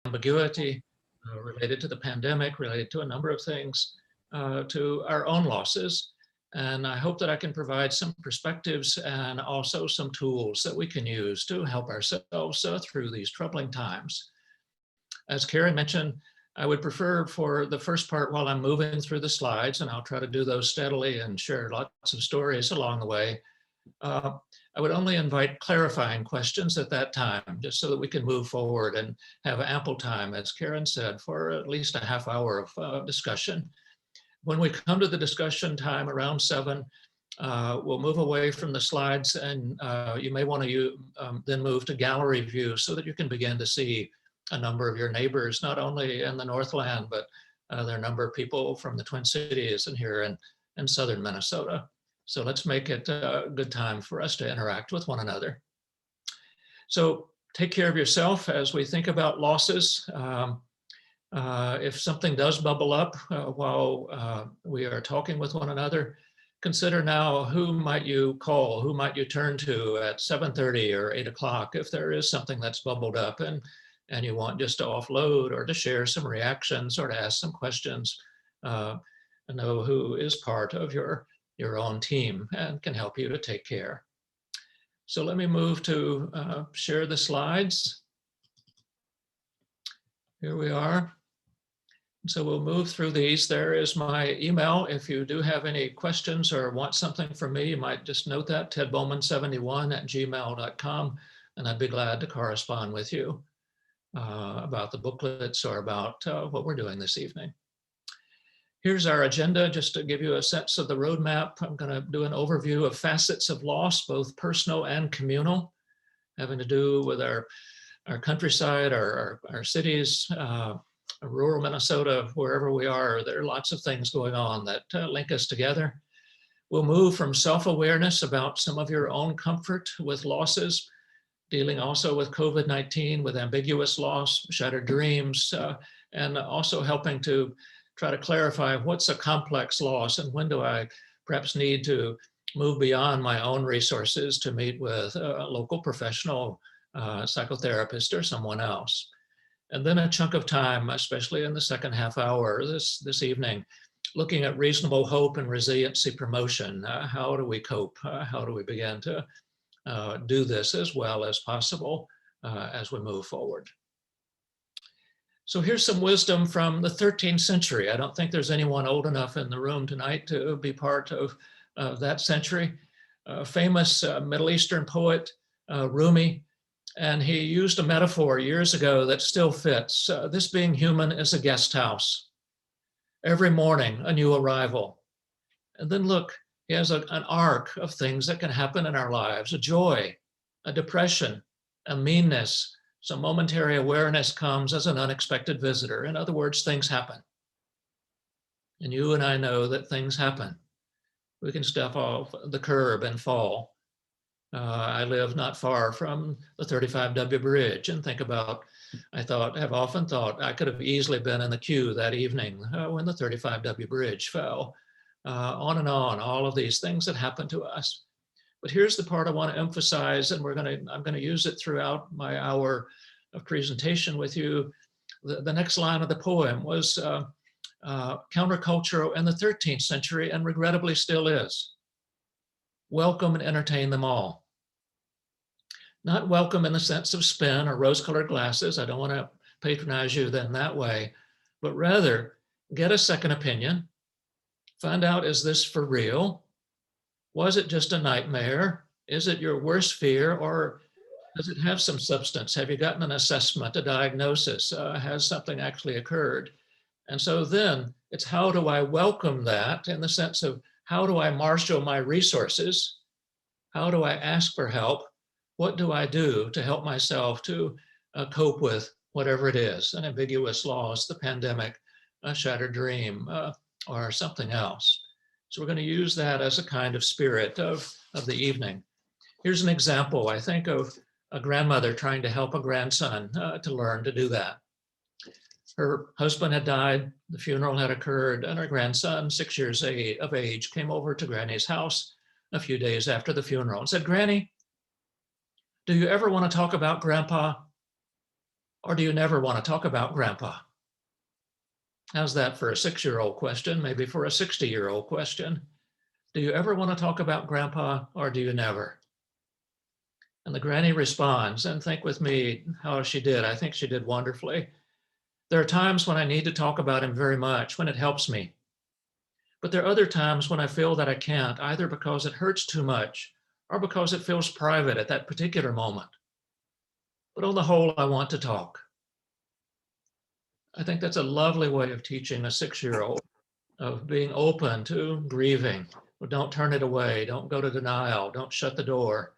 ambiguity related to the pandemic, related to a number of things, to our own losses. And I hope that I can provide some perspectives and also some tools that we can use to help ourselves through these troubling times. As Karen mentioned, I would prefer for the first part while I'm moving through the slides, and I'll try to do those steadily and share lots of stories along the way. I would only invite clarifying questions at that time, just so that we can move forward and have ample time, as Karen said, for at least a half hour of discussion. When we come to the discussion time around 7, we'll move away from the slides, and you may want to then move to gallery view so that you can begin to see a number of your neighbors, not only in the Northland, but there are a number of people from the Twin Cities and here in southern Minnesota. So let's make it a good time for us to interact with one another. So take care of yourself as we think about losses. If something does bubble up while we are talking with one another, consider now who might you call, who might you turn to at 7:30 or 8 o'clock if there is something that's bubbled up and you want just to offload or to share some reactions or to ask some questions, and know who is part of your own team and can help you to take care. So let me move to share the slides. Here we are. So we'll move through these. There is my email. If you do have any questions or want something from me, you might just note that, tedbowman71@gmail.com, and I'd be glad to correspond with you about the booklets or about what we're doing this evening. Here's our agenda, just to give you a sense of the roadmap. I'm going to do an overview of facets of loss, both personal and communal, having to do with our countryside, our cities, rural Minnesota, wherever we are. There are lots of things going on that link us together. We'll move from self-awareness about some of your own comfort with losses, dealing also with COVID-19, with ambiguous loss, shattered dreams, and also helping to try to clarify what's a complex loss and when do I perhaps need to move beyond my own resources to meet with a local professional psychotherapist or someone else. And then a chunk of time, especially in the second half hour this evening, looking at reasonable hope and resiliency promotion. How do we cope? How do we begin to do this as well as possible as we move forward? So here's some wisdom from the 13th century. I don't think there's anyone old enough in the room tonight to be part of that century. Famous Middle Eastern poet, Rumi, and he used a metaphor years ago that still fits. This being human is a guest house. Every morning, a new arrival. And then look, he has an arc of things that can happen in our lives, a joy, a depression, a meanness. Some momentary awareness comes as an unexpected visitor. In other words, things happen. And you and I know that things happen. We can step off the curb and fall. I live not far from the 35W bridge and have often thought I could have easily been in the queue that evening when the 35W bridge fell. On and on, all of these things that happen to us. But here's the part I want to emphasize, and I'm going to use it throughout my hour of presentation with you. The next line of the poem was countercultural in the 13th century and regrettably still is. Welcome and entertain them all. Not welcome in the sense of spin or rose-colored glasses. I don't want to patronize you then that way, but rather get a second opinion. Find out, is this for real? Was it just a nightmare? Is it your worst fear, or does it have some substance? Have you gotten an assessment, a diagnosis? Has something actually occurred? And so then it's how do I welcome that in the sense of how do I marshal my resources? How do I ask for help? What do I do to help myself to cope with whatever it is, an ambiguous loss, the pandemic, a shattered dream, or something else? So we're going to use that as a kind of spirit of the evening. Here's an example, I think, of a grandmother trying to help a grandson to learn to do that. Her husband had died, the funeral had occurred, and her grandson, 6 years of age, came over to Granny's house a few days after the funeral and said, "Granny, do you ever want to talk about Grandpa?" Or do you never want to talk about grandpa? How's that for a 6-year-old question? Maybe for a 60-year-old question. Do you ever want to talk about grandpa, or do you never? And the granny responds, and think with me how she did. I think she did wonderfully. There are times when I need to talk about him very much, when it helps me. But there are other times when I feel that I can't, either because it hurts too much or because it feels private at that particular moment. But on the whole, I want to talk. I think that's a lovely way of teaching a 6-year-old, of being open to grieving. Don't turn it away. Don't go to denial. Don't shut the door.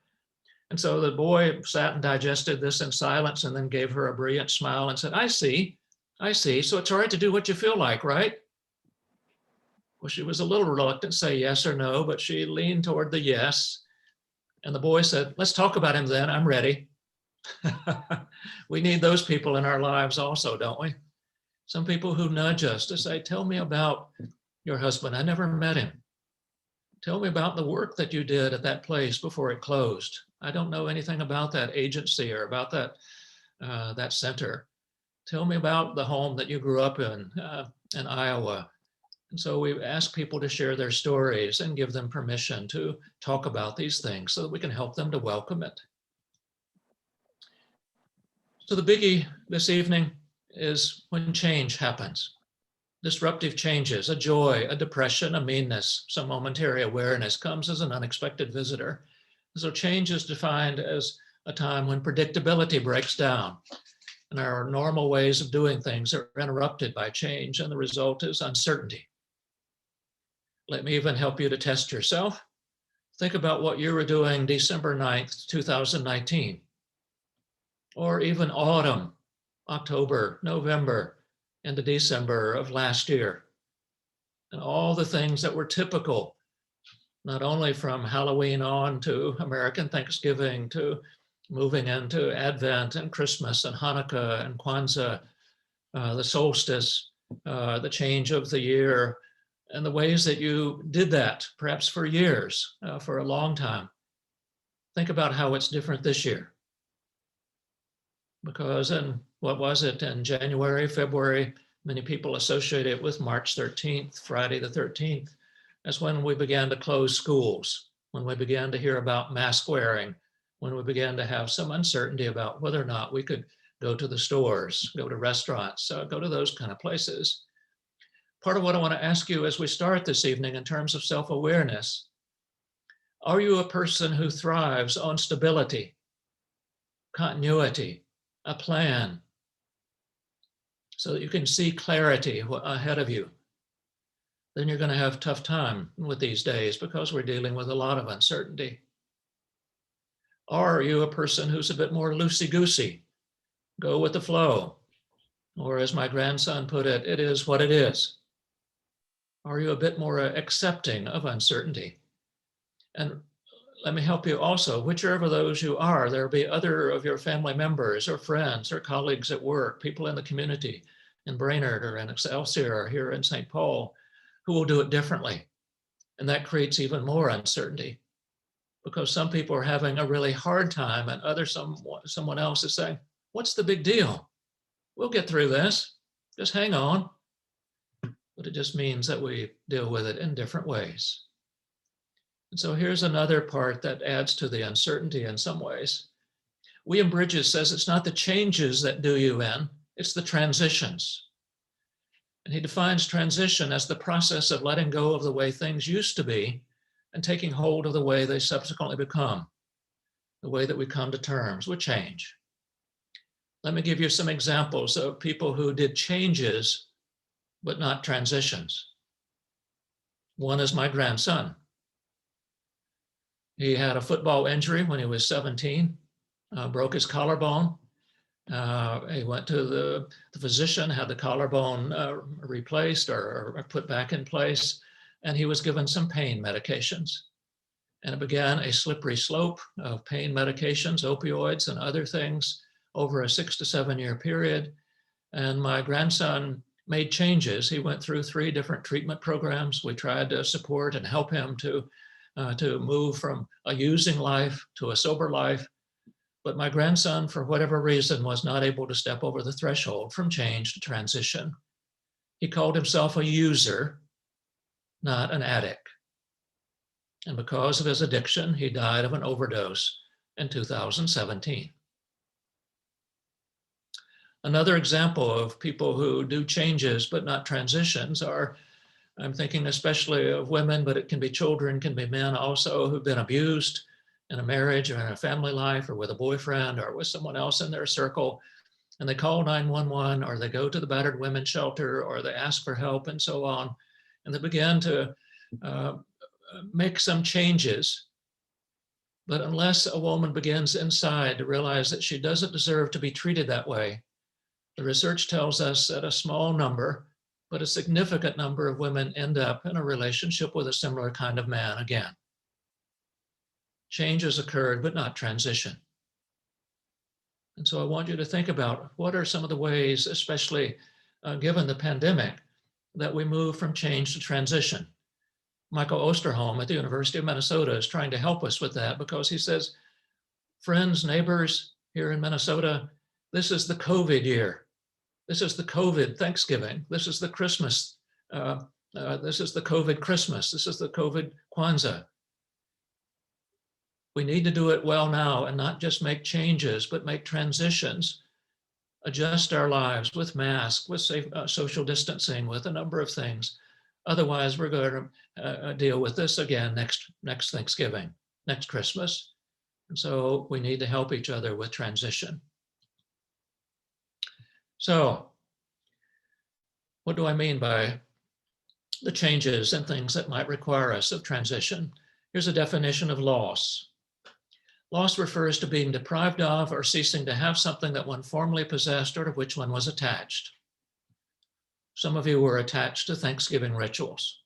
And so the boy sat and digested this in silence and then gave her a brilliant smile and said, I see. So it's all right to do what you feel like, right? Well, she was a little reluctant to say yes or no, but she leaned toward the yes. And the boy said, let's talk about him then. I'm ready. We need those people in our lives also, don't we? Some people who nudge us to say, tell me about your husband. I never met him. Tell me about the work that you did at that place before it closed. I don't know anything about that agency or about that center. Tell me about the home that you grew up in Iowa. And so we ask people to share their stories and give them permission to talk about these things so that we can help them to welcome it. So the biggie this evening is when change happens. Disruptive changes, a joy, a depression, a meanness, some momentary awareness comes as an unexpected visitor. So change is defined as a time when predictability breaks down and our normal ways of doing things are interrupted by change, and the result is uncertainty. Let me even help you to test yourself. Think about what you were doing December 9th, 2019, or even autumn, October, November, into December of last year. And all the things that were typical, not only from Halloween on to American Thanksgiving to moving into Advent and Christmas and Hanukkah and Kwanzaa, the solstice, the change of the year, and the ways that you did that, perhaps for years, for a long time. Think about how it's different this year. Because in January, February, many people associate it with March 13th, Friday the 13th, as when we began to close schools, when we began to hear about mask wearing, when we began to have some uncertainty about whether or not we could go to the stores, go to restaurants, go to those kind of places. Part of what I want to ask you as we start this evening in terms of self-awareness, are you a person who thrives on stability, continuity, a plan, so that you can see clarity ahead of you? Then you're going to have a tough time with these days because we're dealing with a lot of uncertainty. Are you a person who's a bit more loosey-goosey, go with the flow? Or as my grandson put it, it is what it is. Are you a bit more accepting of uncertainty? And let me help you also, whichever those you are, there'll be other of your family members or friends or colleagues at work, people in the community, in Brainerd or in Excelsior or here in St. Paul, who will do it differently. And that creates even more uncertainty because some people are having a really hard time and someone else is saying, what's the big deal? We'll get through this, just hang on. But it just means that we deal with it in different ways. And so here's another part that adds to the uncertainty in some ways. William Bridges says it's not the changes that do you in, it's the transitions. And he defines transition as the process of letting go of the way things used to be and taking hold of the way they subsequently become, the way that we come to terms with change. Let me give you some examples of people who did changes but not transitions. One is my grandson. He had a football injury when he was 17, broke his collarbone. He went to the physician, had the collarbone replaced or put back in place, and he was given some pain medications. And it began a slippery slope of pain medications, opioids, and other things over a 6 to 7 year period. And my grandson made changes. He went through 3 different treatment programs. We tried to support and help him to move from a using life to a sober life. But my grandson, for whatever reason, was not able to step over the threshold from change to transition. He called himself a user, not an addict. And because of his addiction, he died of an overdose in 2017. Another example of people who do changes but not transitions are, I'm thinking especially of women, but it can be children, can be men also, who've been abused in a marriage or in a family life or with a boyfriend or with someone else in their circle. And they call 911 or they go to the battered women's shelter or they ask for help and so on. And they begin to make some changes. But unless a woman begins inside to realize that she doesn't deserve to be treated that way, the research tells us that a small number, but a significant number of women end up in a relationship with a similar kind of man again. Change has occurred, but not transition. And so I want you to think about what are some of the ways, especially given the pandemic, that we move from change to transition. Michael Osterholm at the University of Minnesota is trying to help us with that because he says, friends, neighbors here in Minnesota, this is the COVID year. This is the COVID Thanksgiving. This is the Christmas. This is the COVID Christmas. This is the COVID Kwanzaa. We need to do it well now and not just make changes, but make transitions, adjust our lives with masks, with safe, social distancing, with a number of things. Otherwise, we're going to deal with this again next Thanksgiving, next Christmas. And so we need to help each other with transition. So what do I mean by the changes and things that might require us of transition? Here's a definition of loss. Loss refers to being deprived of or ceasing to have something that one formerly possessed or to which one was attached. Some of you were attached to Thanksgiving rituals.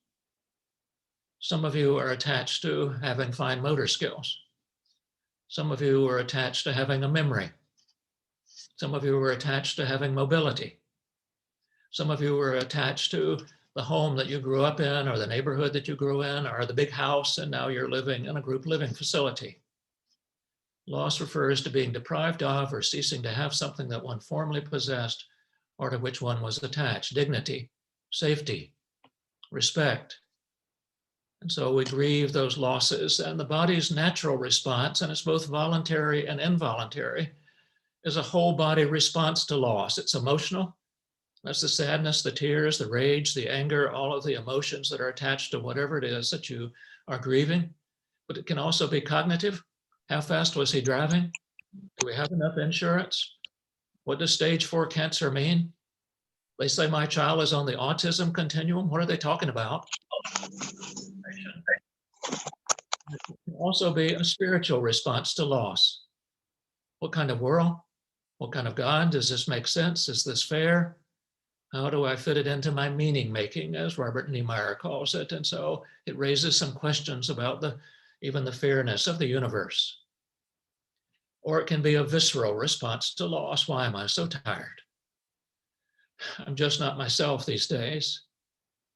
Some of you are attached to having fine motor skills. Some of you were attached to having a memory. Some of you were attached to having mobility. Some of you were attached to the home that you grew up in or the neighborhood that you grew in or the big house, and now you're living in a group living facility. Loss refers to being deprived of or ceasing to have something that one formerly possessed or to which one was attached. Dignity, safety, respect. And so we grieve those losses, and the body's natural response, and it's both voluntary and involuntary, is a whole body response to loss. It's emotional. That's the sadness, the tears, the rage, the anger, all of the emotions that are attached to whatever it is that you are grieving. But it can also be cognitive. How fast was he driving? Do we have enough insurance? What does stage 4 cancer mean? They say my child is on the autism continuum. What are they talking about? It can also be a spiritual response to loss. What kind of world? What kind of God? Does this make sense? Is this fair? How do I fit it into my meaning making, as Robert Niemeyer calls it? And so it raises some questions about even the fairness of the universe. Or it can be a visceral response to loss. Why am I so tired? I'm just not myself these days.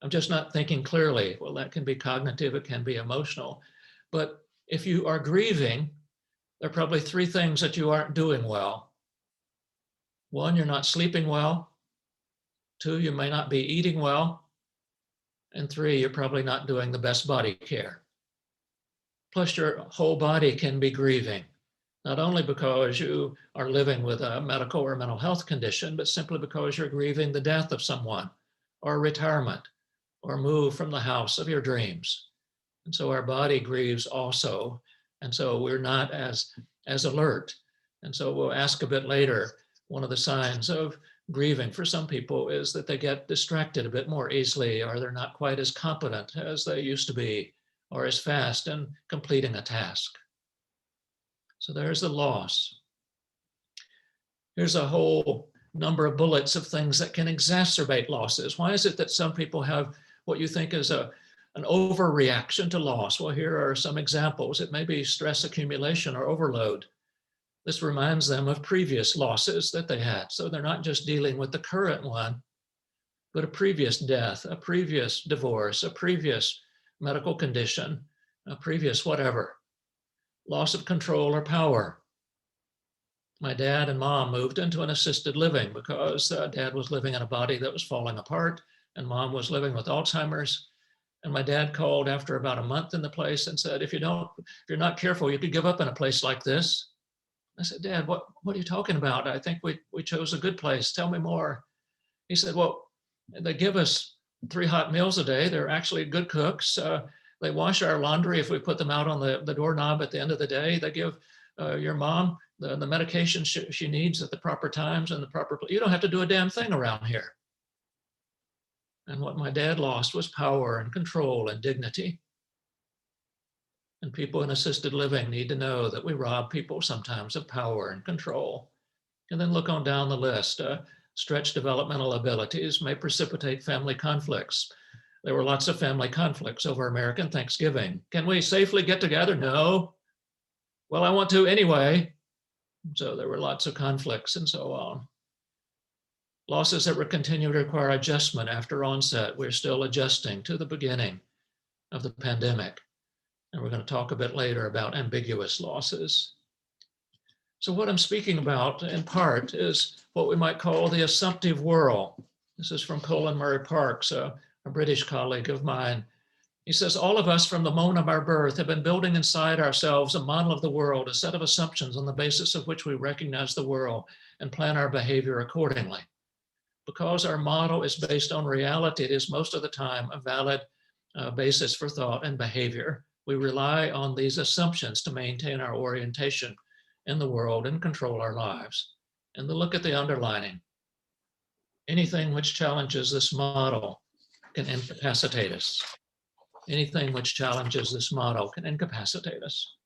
I'm just not thinking clearly. Well, that can be cognitive, it can be emotional. But if you are grieving, there are probably 3 things that you aren't doing well. 1, you're not sleeping well. 2, you may not be eating well. And 3, you're probably not doing the best body care. Plus, your whole body can be grieving, not only because you are living with a medical or mental health condition, but simply because you're grieving the death of someone or retirement or move from the house of your dreams. And so our body grieves also. And so we're not as alert. And so we'll ask a bit later, one of the signs of grieving for some people is that they get distracted a bit more easily, or they're not quite as competent as they used to be, or as fast in completing a task. So there's the loss. Here's a whole number of bullets of things that can exacerbate losses. Why is it that some people have what you think is an overreaction to loss? Well, here are some examples. It may be stress accumulation or overload. This reminds them of previous losses that they had. So they're not just dealing with the current one, but a previous death, a previous divorce, a previous medical condition, a previous whatever. Loss of control or power. My dad and mom moved into an assisted living because dad was living in a body that was falling apart and mom was living with Alzheimer's. And my dad called after about a month in the place and said, if you're not careful, you could give up in a place like this. I said, Dad, what are you talking about? I think we chose a good place. Tell me more. He said, well, they give us 3 hot meals a day. They're actually good cooks. They wash our laundry if we put them out on the doorknob at the end of the day. They give your mom the medication she needs at the proper times and the proper, you don't have to do a damn thing around here. And what my dad lost was power and control and dignity. And people in assisted living need to know that we rob people sometimes of power and control. And then look on down the list. Stretched developmental abilities may precipitate family conflicts. There were lots of family conflicts over American Thanksgiving. Can we safely get together? No. Well, I want to anyway. So there were lots of conflicts and so on. Losses that were continuing to require adjustment after onset. We're still adjusting to the beginning of the pandemic. And we're going to talk a bit later about ambiguous losses. So what I'm speaking about in part is what we might call the assumptive whirl. This is from Colin Murray Parks, a British colleague of mine. He says, all of us from the moment of our birth have been building inside ourselves a model of the world, a set of assumptions on the basis of which we recognize the world and plan our behavior accordingly. Because our model is based on reality, it is most of the time a valid basis for thought and behavior. We rely on these assumptions to maintain our orientation in the world and control our lives. And then look at the underlining. Anything which challenges this model can incapacitate us. Anything which challenges this model can incapacitate us.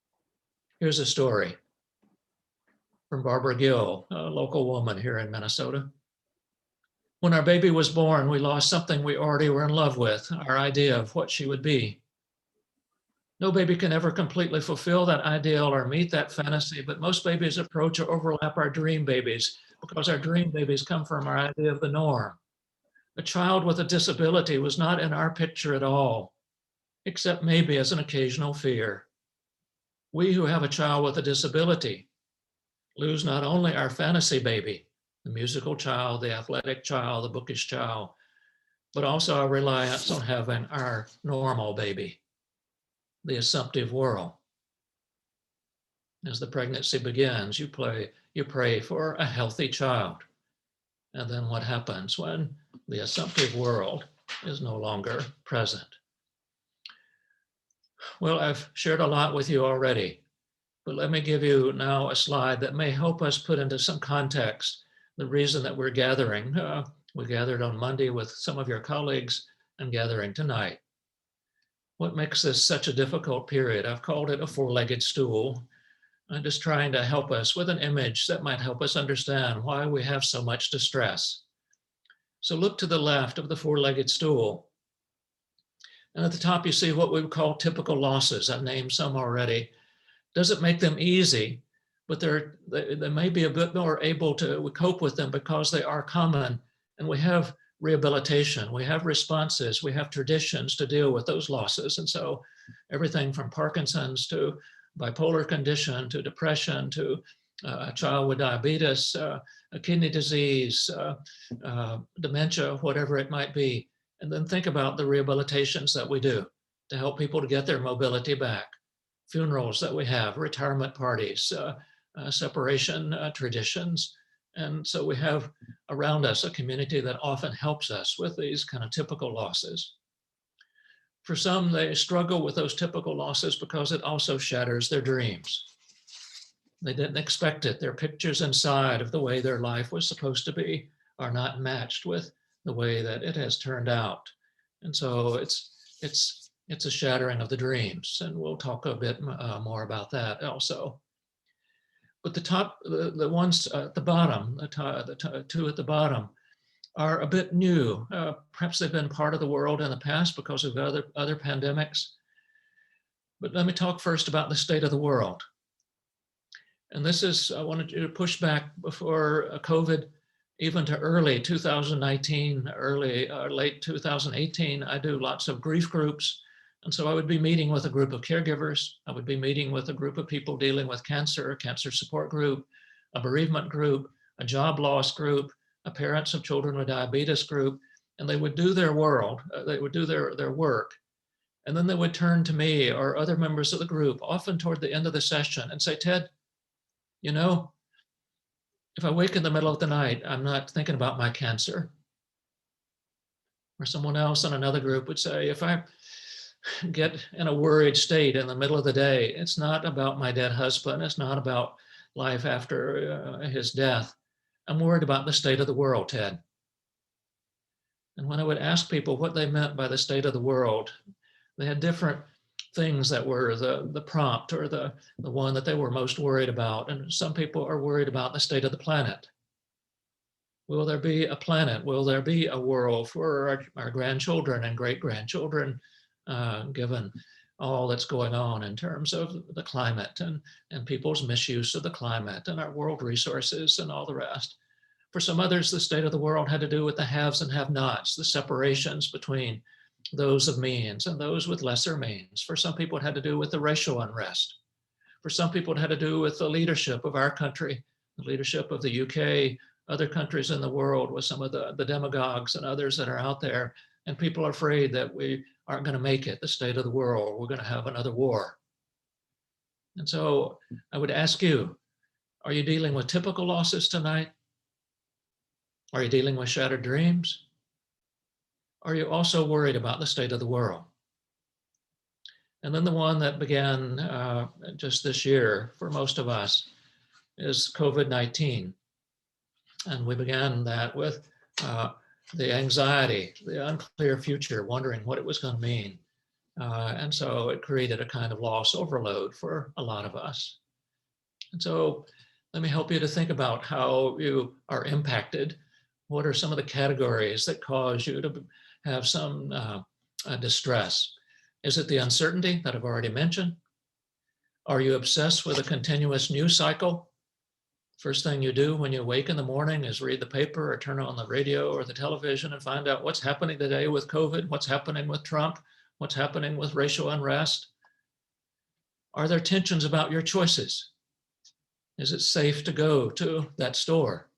Here's a story from Barbara Gill, a local woman here in Minnesota. When our baby was born, we lost something we already were in love with, our idea of what she would be. No baby can ever completely fulfill that ideal or meet that fantasy, but most babies approach or overlap our dream babies because our dream babies come from our idea of the norm. A child with a disability was not in our picture at all, except maybe as an occasional fear. We who have a child with a disability lose not only our fantasy baby, the musical child, the athletic child, the bookish child, but also our reliance on having our normal baby, the assumptive whirl. As the pregnancy begins, you pray for a healthy child. And then what happens when the assumptive world is no longer present? Well, I've shared a lot with you already, but let me give you now a slide that may help us put into some context the reason that we're gathering. We gathered on Monday with some of your colleagues and gathering tonight. What makes this such a difficult period? I've called it a four-legged stool. I'm just trying to help us with an image that might help us understand why we have so much distress. So look to the left of the four-legged stool. And at the top, you see what we would call typical losses. I've named some already. Doesn't make them easy, but they may be a bit more able to cope with them because they are common. And we have rehabilitation, we have responses, we have traditions to deal with those losses. And so everything from Parkinson's to bipolar condition to depression to a child with diabetes, a kidney disease, dementia, whatever it might be. And then think about the rehabilitations that we do to help people to get their mobility back. Funerals that we have, retirement parties, separation traditions. And so we have around us a community that often helps us with these kind of typical losses. For some, they struggle with those typical losses because it also shatters their dreams. They didn't expect it. Their pictures inside of the way their life was supposed to be are not matched with the way that it has turned out. And so it's a shattering of the dreams. And we'll talk a bit more about that also. But the ones at the bottom, the two at the bottom, are a bit new. Perhaps they've been part of the world in the past because of other pandemics. But let me talk first about the state of the world. And this is, I wanted you to push back before COVID, even to early 2019, late 2018. I do lots of grief groups. And so I would be meeting with a group of caregivers. I would be meeting with a group of people dealing with cancer support group. a bereavement group, a job loss group, a parents of children with diabetes group, and they would do their work, and then they would turn to me or other members of the group, often toward the end of the session, and say, Ted, you know, if I wake in the middle of the night, I'm not thinking about my cancer. Or someone else in another group would say, if I get in a worried state in the middle of the day, it's not about my dead husband. It's not about life after his death. I'm worried about the state of the world, Ted. And when I would ask people what they meant by the state of the world, they had different things that were the prompt or the one that they were most worried about. And some people are worried about the state of the planet. Will there be a planet? Will there be a world for our grandchildren and great-grandchildren, given all that's going on in terms of the climate and people's misuse of the climate and our world resources and all the rest? For some others, the state of the world had to do with the haves and have-nots, the separations between those of means and those with lesser means. For some people, it had to do with the racial unrest. For some people, it had to do with the leadership of our country, the leadership of the UK, other countries in the world, with some of the demagogues and others that are out there. And people are afraid that we aren't going to make it, the state of the world. We're going to have another war. And so I would ask you, are you dealing with typical losses tonight? Are you dealing with shattered dreams? Are you also worried about the state of the world? And then the one that began just this year for most of us is COVID-19. And we began that with the anxiety, the unclear future, wondering what it was going to mean. And so it created a kind of loss overload for a lot of us. And so let me help you to think about how you are impacted. What are some of the categories that cause you to have some distress? Is it the uncertainty that I've already mentioned? Are you obsessed with a continuous news cycle? First thing you do when you wake in the morning is read the paper or turn on the radio or the television and find out what's happening today with COVID, what's happening with Trump, what's happening with racial unrest. Are there tensions about your choices? Is it safe to go to that store?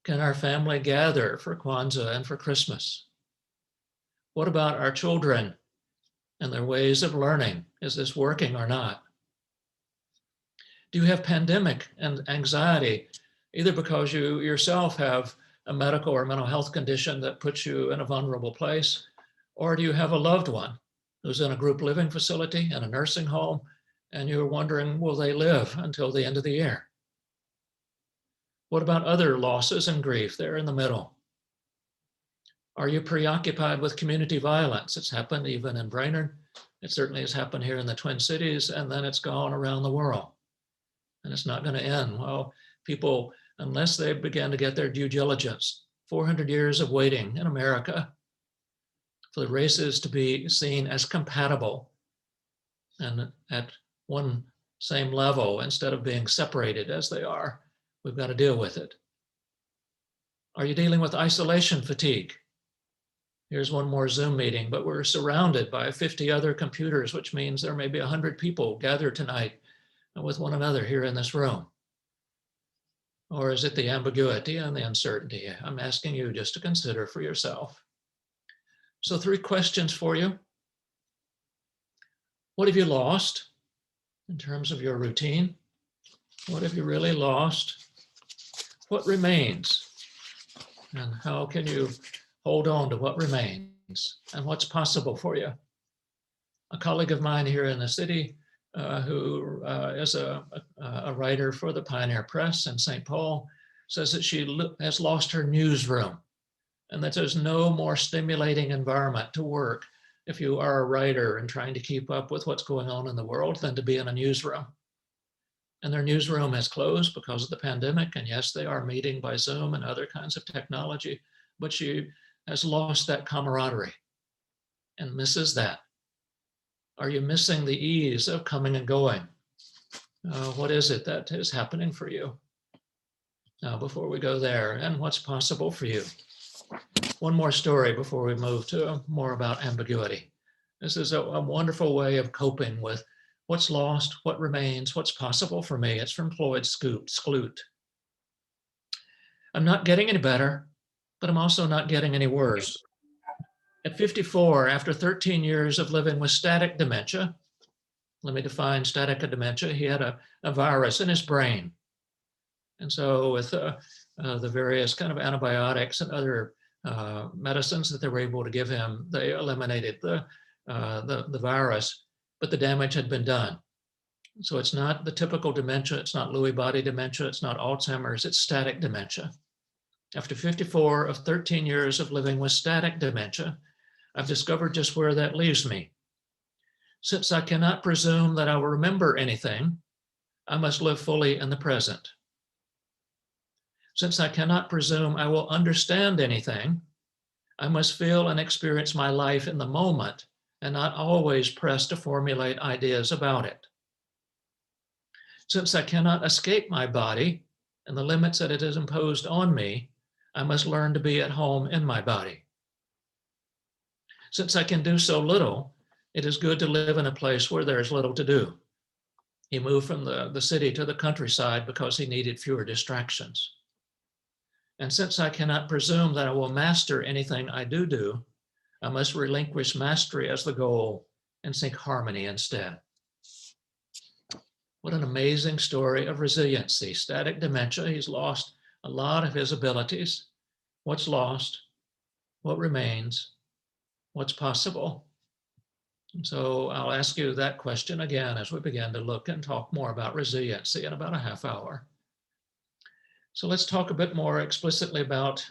Can our family gather for Kwanzaa and for Christmas? What about our children and their ways of learning? Is this working or not? Do you have pandemic and anxiety, either because you yourself have a medical or mental health condition that puts you in a vulnerable place, or do you have a loved one who's in a group living facility and a nursing home, and you're wondering, will they live until the end of the year? What about other losses and grief? They're in the middle. Are you preoccupied with community violence? It's happened even in Brainerd. It certainly has happened here in the Twin Cities, and then it's gone around the world. And it's not going to end. Well, people, unless they begin to get their due diligence, 400 years of waiting in America for the races to be seen as compatible and at one same level instead of being separated as they are. We've got to deal with it. Are you dealing with isolation fatigue? Here's one more Zoom meeting, but we're surrounded by 50 other computers, which means there may be 100 people gathered tonight with one another here in this room. Or is it the ambiguity and the uncertainty? I'm asking you just to consider for yourself. So 3 questions for you. What have you lost in terms of your routine? What have you really lost? What remains? And how can you hold on to what remains? And what's possible for you? A colleague of mine here in the city who is a writer for the Pioneer Press in St. Paul says that she has lost her newsroom and that there's no more stimulating environment to work if you are a writer and trying to keep up with what's going on in the world than to be in a newsroom. And their newsroom has closed because of the pandemic. And yes, they are meeting by Zoom and other kinds of technology, but she has lost that camaraderie and misses that. Are you missing the ease of coming and going? What is it that is happening for you? Now, before we go there, and what's possible for you? One more story before we move to more about ambiguity. This is a wonderful way of coping with What's lost? What remains? What's possible for me? It's from Floyd Skloot. I'm not getting any better, but I'm also not getting any worse. At 54, after 13 years of living with static dementia, let me define static dementia, he had a virus in his brain. And so with the various kind of antibiotics and other medicines that they were able to give him, they eliminated the virus, but the damage had been done. So it's not the typical dementia, it's not Lewy body dementia, it's not Alzheimer's, it's static dementia. After 54 of 13 years of living with static dementia, I've discovered just where that leaves me. Since I cannot presume that I will remember anything, I must live fully in the present. Since I cannot presume I will understand anything, I must feel and experience my life in the moment and not always press to formulate ideas about it. Since I cannot escape my body and the limits that it has imposed on me, I must learn to be at home in my body. Since I can do so little, it is good to live in a place where there is little to do. He moved from the city to the countryside because he needed fewer distractions. And since I cannot presume that I will master anything I do, I must relinquish mastery as the goal and seek harmony instead. What an amazing story of resiliency. Static dementia, he's lost a lot of his abilities. What's lost? What remains? What's possible? And so I'll ask you that question again as we begin to look and talk more about resiliency in about a half hour. So let's talk a bit more explicitly about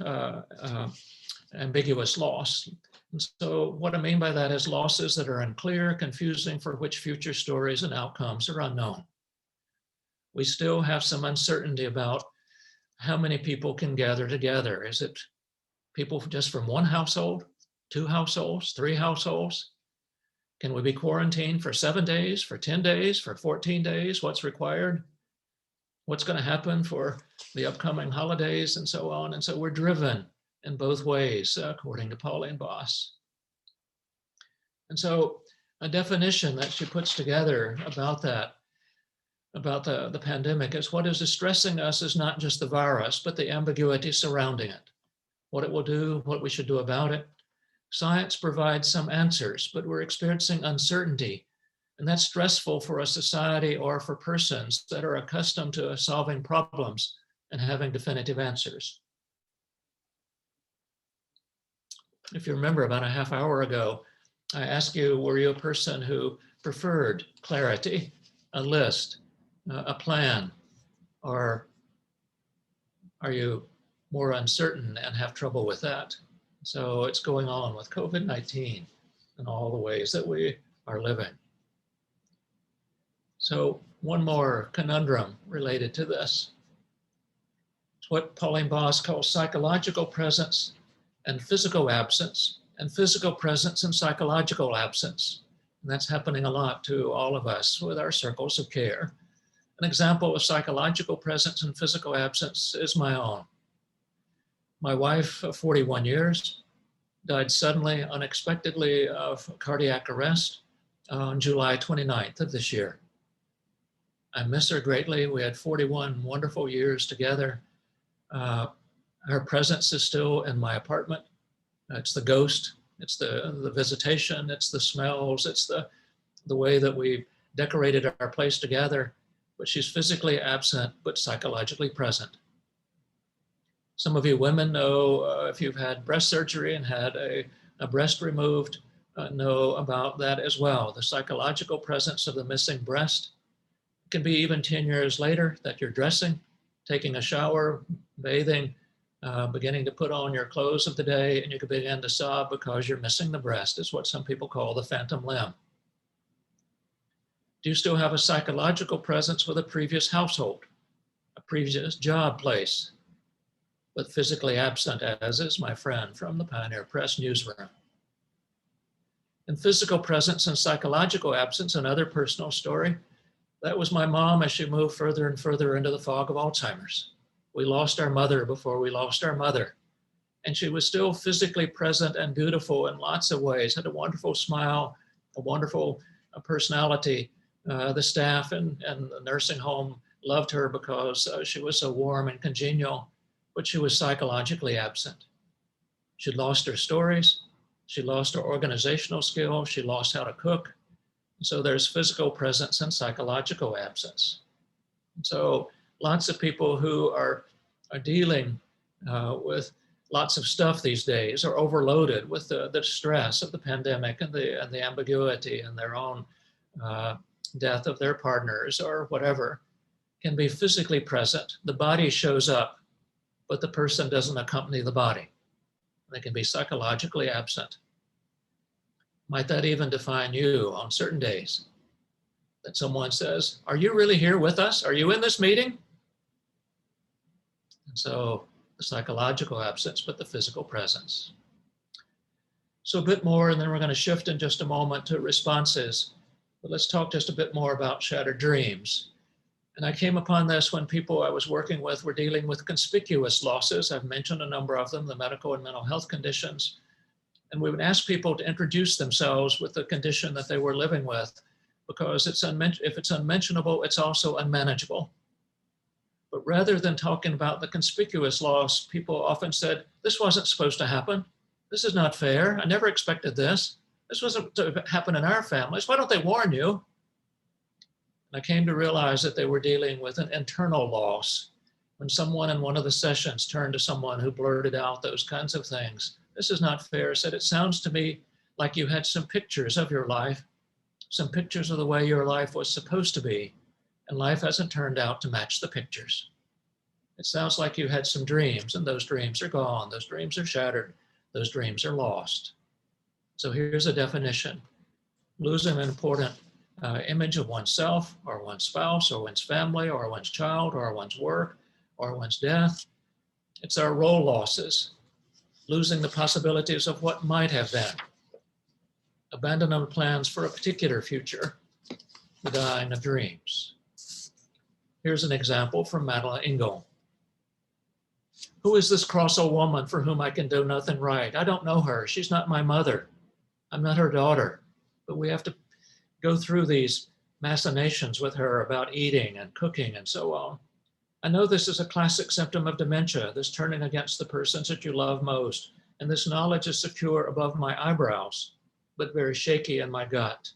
ambiguous loss. And so what I mean by that is losses that are unclear, confusing, for which future stories and outcomes are unknown. We still have some uncertainty about how many people can gather together. Is it people just from one household, 2 households, 3 households? Can we be quarantined for 7 days, for 10 days, for 14 days? What's required? What's going to happen for the upcoming holidays and so on? And so we're driven in both ways, according to Pauline Boss. And so a definition that she puts together about that, about the pandemic, is what is distressing us is not just the virus, but the ambiguity surrounding it. What it will do, what we should do about it. Science provides some answers, but we're experiencing uncertainty. And that's stressful for a society or for persons that are accustomed to solving problems and having definitive answers. If you remember, about a half hour ago, I asked you, were you a person who preferred clarity, a list, a plan, or are you more uncertain and have trouble with that? So it's going on with COVID-19 and all the ways that we are living. So one more conundrum related to this. It's what Pauline Boss calls psychological presence and physical absence, and physical presence and psychological absence. And that's happening a lot to all of us with our circles of care. An example of psychological presence and physical absence is my own. My wife of 41 years died suddenly, unexpectedly of cardiac arrest on July 29th of this year. I miss her greatly. We had 41 wonderful years together. Her presence is still in my apartment. It's the ghost, it's the visitation, it's the smells, it's the way that we decorated our place together, but she's physically absent, but psychologically present. Some of you women know, if you've had breast surgery and had a breast removed, know about that as well. The psychological presence of the missing breast. It can be even 10 years later that you're dressing, taking a shower, bathing, beginning to put on your clothes of the day, and you can begin to sob because you're missing the breast. It's what some people call the phantom limb. Do you still have a psychological presence with a previous household, a previous job place, but physically absent, as is my friend from the Pioneer Press newsroom? And physical presence and psychological absence, another personal story. That was my mom as she moved further and further into the fog of Alzheimer's. We lost our mother before we lost our mother. And she was still physically present and beautiful in lots of ways, had a wonderful smile, a wonderful personality, The staff and the nursing home loved her because she was so warm and congenial, but she was psychologically absent. She'd lost her stories. She lost her organizational skills. She lost how to cook. So there's physical presence and psychological absence. So lots of people who are dealing with lots of stuff these days are overloaded with the stress of the pandemic and the ambiguity and their own death of their partners or whatever, can be physically present. The body shows up, but the person doesn't accompany the body. They can be psychologically absent. Might that even define you on certain days? That someone says, "Are you really here with us? Are you in this meeting?" And so the psychological absence, but the physical presence. So a bit more, and then we're going to shift in just a moment to responses. But let's talk just a bit more about shattered dreams. And I came upon this when people I was working with were dealing with conspicuous losses. I've mentioned a number of them, the medical and mental health conditions. And we would ask people to introduce themselves with the condition that they were living with, because if it's unmentionable, it's also unmanageable. But rather than talking about the conspicuous loss, people often said, "This wasn't supposed to happen. This is not fair. I never expected this. This wasn't to happen in our families. Why don't they warn you?" And I came to realize that they were dealing with an internal loss. When someone in one of the sessions turned to someone who blurted out those kinds of things, "This is not fair," said, "It sounds to me like you had some pictures of your life, some pictures of the way your life was supposed to be, and life hasn't turned out to match the pictures. It sounds like you had some dreams, and those dreams are gone. Those dreams are shattered. Those dreams are lost." So here's a definition. Losing an important image of oneself or one's spouse or one's family or one's child or one's work or one's death. It's our role losses, losing the possibilities of what might have been, abandoning plans for a particular future, the dying of dreams. Here's an example from Madeline Engel. "Who is this cross old woman for whom I can do nothing right? I don't know her. She's not my mother. I'm not her daughter." But we have to go through these machinations with her about eating and cooking and so on. "I know this is a classic symptom of dementia, this turning against the persons that you love most, and this knowledge is secure above my eyebrows, but very shaky in my gut.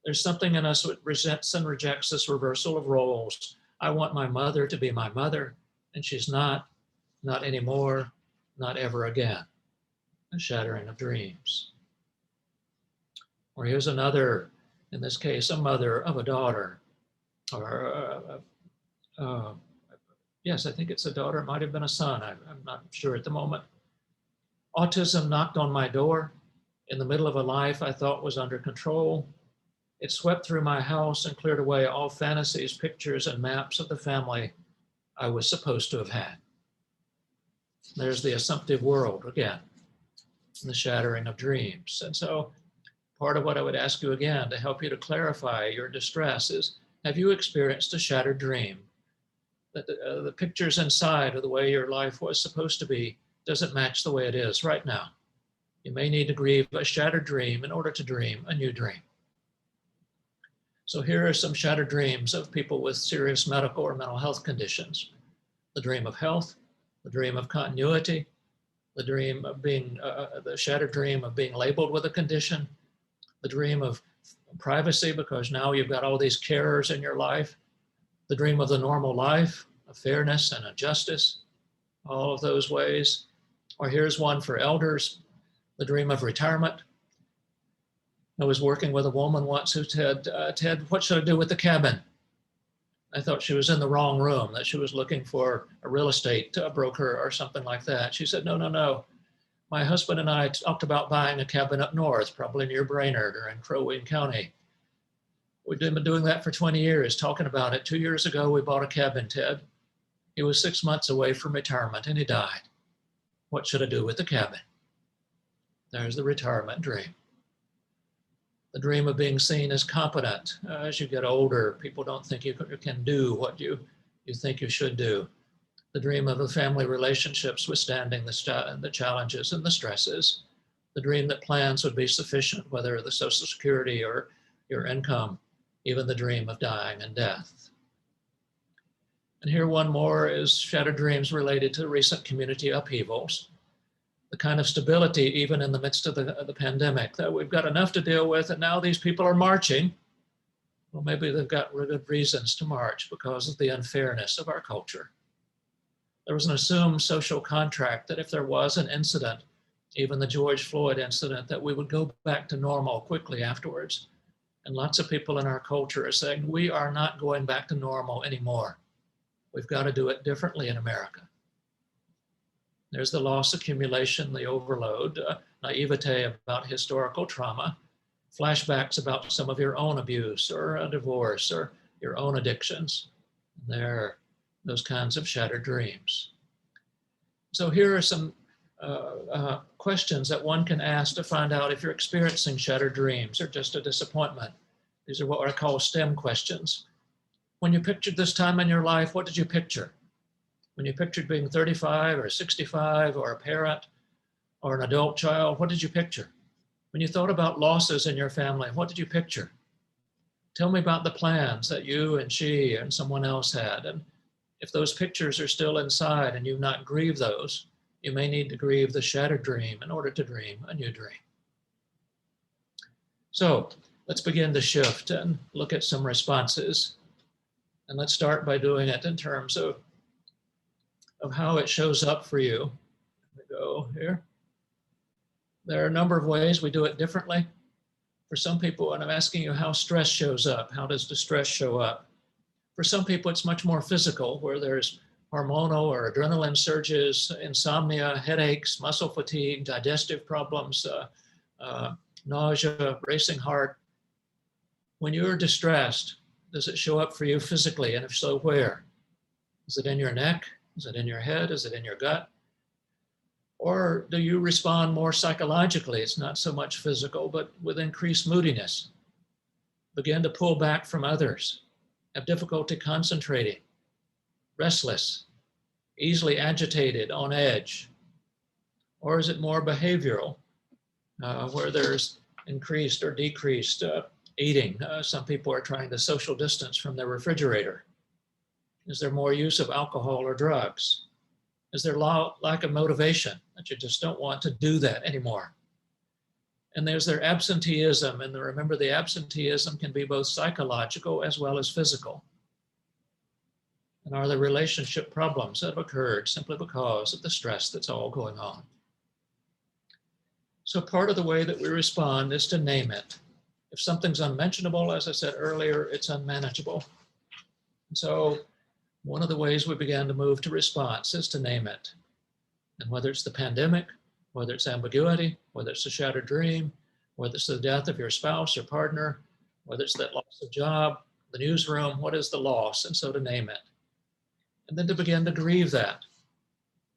There's something in us that resents and rejects this reversal of roles. I want my mother to be my mother, and she's not anymore, not ever again." A shattering of dreams. Or here's another, in this case, a mother of a daughter, or yes, I think it's a daughter. It might have been a son. I'm not sure at the moment. "Autism knocked on my door in the middle of a life I thought was under control. It swept through my house and cleared away all fantasies, pictures, and maps of the family I was supposed to have had." There's the assumptive world again, and the shattering of dreams. And so part of what I would ask you again to help you to clarify your distress is, have you experienced a shattered dream? That the pictures inside of the way your life was supposed to be doesn't match the way it is right now. You may need to grieve a shattered dream in order to dream a new dream. So here are some shattered dreams of people with serious medical or mental health conditions. The dream of health, the dream of continuity, the dream of being, the shattered dream of being labeled with a condition, the dream of privacy because now you've got all these carers in your life, the dream of the normal life, of fairness and of justice, all of those ways. Or here's one for elders, the dream of retirement. I was working with a woman once who said, "Ted, what should I do with the cabin?" I thought she was in the wrong room, that she was looking for a real estate broker or something like that. She said, no. My husband and I talked about buying a cabin up north, probably near Brainerd or in Crow Wing County. We've been doing that for 20 years, talking about it. 2 years ago, we bought a cabin, Ted. He was 6 months away from retirement and he died. What should I do with the cabin? There's the retirement dream. The dream of being seen as competent. As you get older, people don't think you can do what you think you should do. The dream of the family relationships withstanding the challenges and the stresses. The dream that plans would be sufficient, whether the Social Security or your income even the dream of dying and death. And here one more is shattered dreams related to recent community upheavals. The kind of stability, even in the midst of the pandemic, that we've got enough to deal with, and now these people are marching. Well, maybe they've got good reasons to march because of the unfairness of our culture. There was an assumed social contract that if there was an incident, even the George Floyd incident, that we would go back to normal quickly afterwards. And lots of people in our culture are saying, we are not going back to normal anymore. We've got to do it differently in America. There's the loss accumulation, the overload, naivete about historical trauma, flashbacks about some of your own abuse or a divorce or your own addictions. There are those kinds of shattered dreams. So here are some questions that one can ask to find out if you're experiencing shattered dreams or just a disappointment. These are what I call STEM questions. When you pictured this time in your life, what did you picture? When you pictured being 35 or 65 or a parent or an adult child, what did you picture? When you thought about losses in your family, what did you picture? Tell me about the plans that you and she and someone else had. And if those pictures are still inside and you've not grieved those, you may need to grieve the shattered dream in order to dream a new dream. So let's begin to shift and look at some responses. And let's start by doing it in terms of how it shows up for you. Let me go here. There are a number of ways we do it differently. For some people, and I'm asking you how stress shows up, how does distress show up? For some people, it's much more physical, where there's hormonal or adrenaline surges, insomnia, headaches, muscle fatigue, digestive problems, nausea, racing heart. When you're distressed, does it show up for you physically? And if so, where? Is it in your neck? Is it in your head? Is it in your gut? Or do you respond more psychologically? It's not so much physical, but with increased moodiness. Begin to pull back from others, have difficulty concentrating, restless, easily agitated, on edge. Or is it more behavioral, where there's increased or decreased eating? Some people are trying to social distance from their refrigerator. Is there more use of alcohol or drugs? Is there lack of motivation, that you just don't want to do that anymore? And there's their absenteeism, and remember, the absenteeism can be both psychological as well as physical. And are there relationship problems that have occurred simply because of the stress that's all going on? So part of the way that we respond is to name it. If something's unmentionable, as I said earlier, it's unmanageable. And so one of the ways we began to move to response is to name it. And whether it's the pandemic, whether it's ambiguity, whether it's a shattered dream, whether it's the death of your spouse or partner, whether it's that loss of job, the newsroom, what is the loss? And so to name it. And then to begin to grieve that.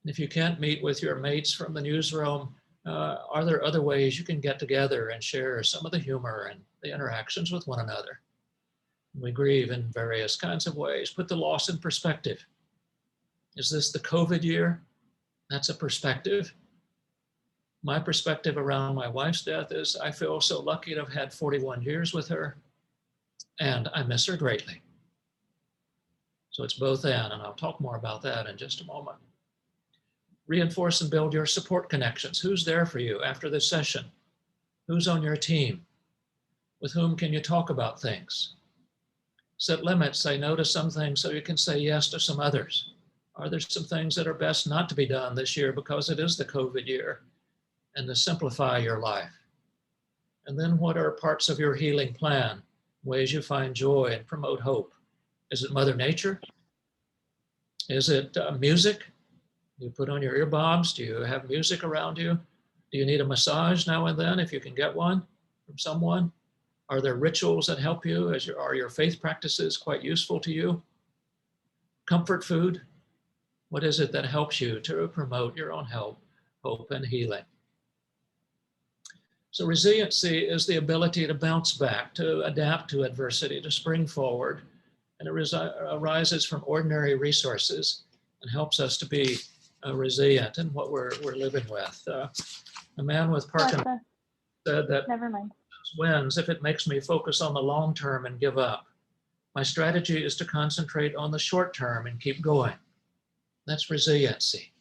And if you can't meet with your mates from the newsroom, are there other ways you can get together and share some of the humor and the interactions with one another? We grieve in various kinds of ways. Put the loss in perspective. Is this the COVID year? That's a perspective. My perspective around my wife's death is I feel so lucky to have had 41 years with her, and I miss her greatly. So it's both and I'll talk more about that in just a moment. Reinforce and build your support connections. Who's there for you after this session? Who's on your team? With whom can you talk about things? Set limits, say no to some things so you can say yes to some others. Are there some things that are best not to be done this year because it is the COVID year? And to simplify your life. And then what are parts of your healing plan? Ways you find joy and promote hope? Is it Mother Nature? Is it music? Do you put on your earbuds? Do you have music around you? Do you need a massage now and then if you can get one from someone? Are there rituals that help you? Are your faith practices quite useful to you? Comfort food? What is it that helps you to promote your own health, hope, and healing? So resiliency is the ability to bounce back, to adapt to adversity, to spring forward. And it arises from ordinary resources and helps us to be resilient in what we're living with. A man with Parkinson's said that Never mind. wins if it makes me focus on the long term and give up. My strategy is to concentrate on the short term and keep going. That's resiliency.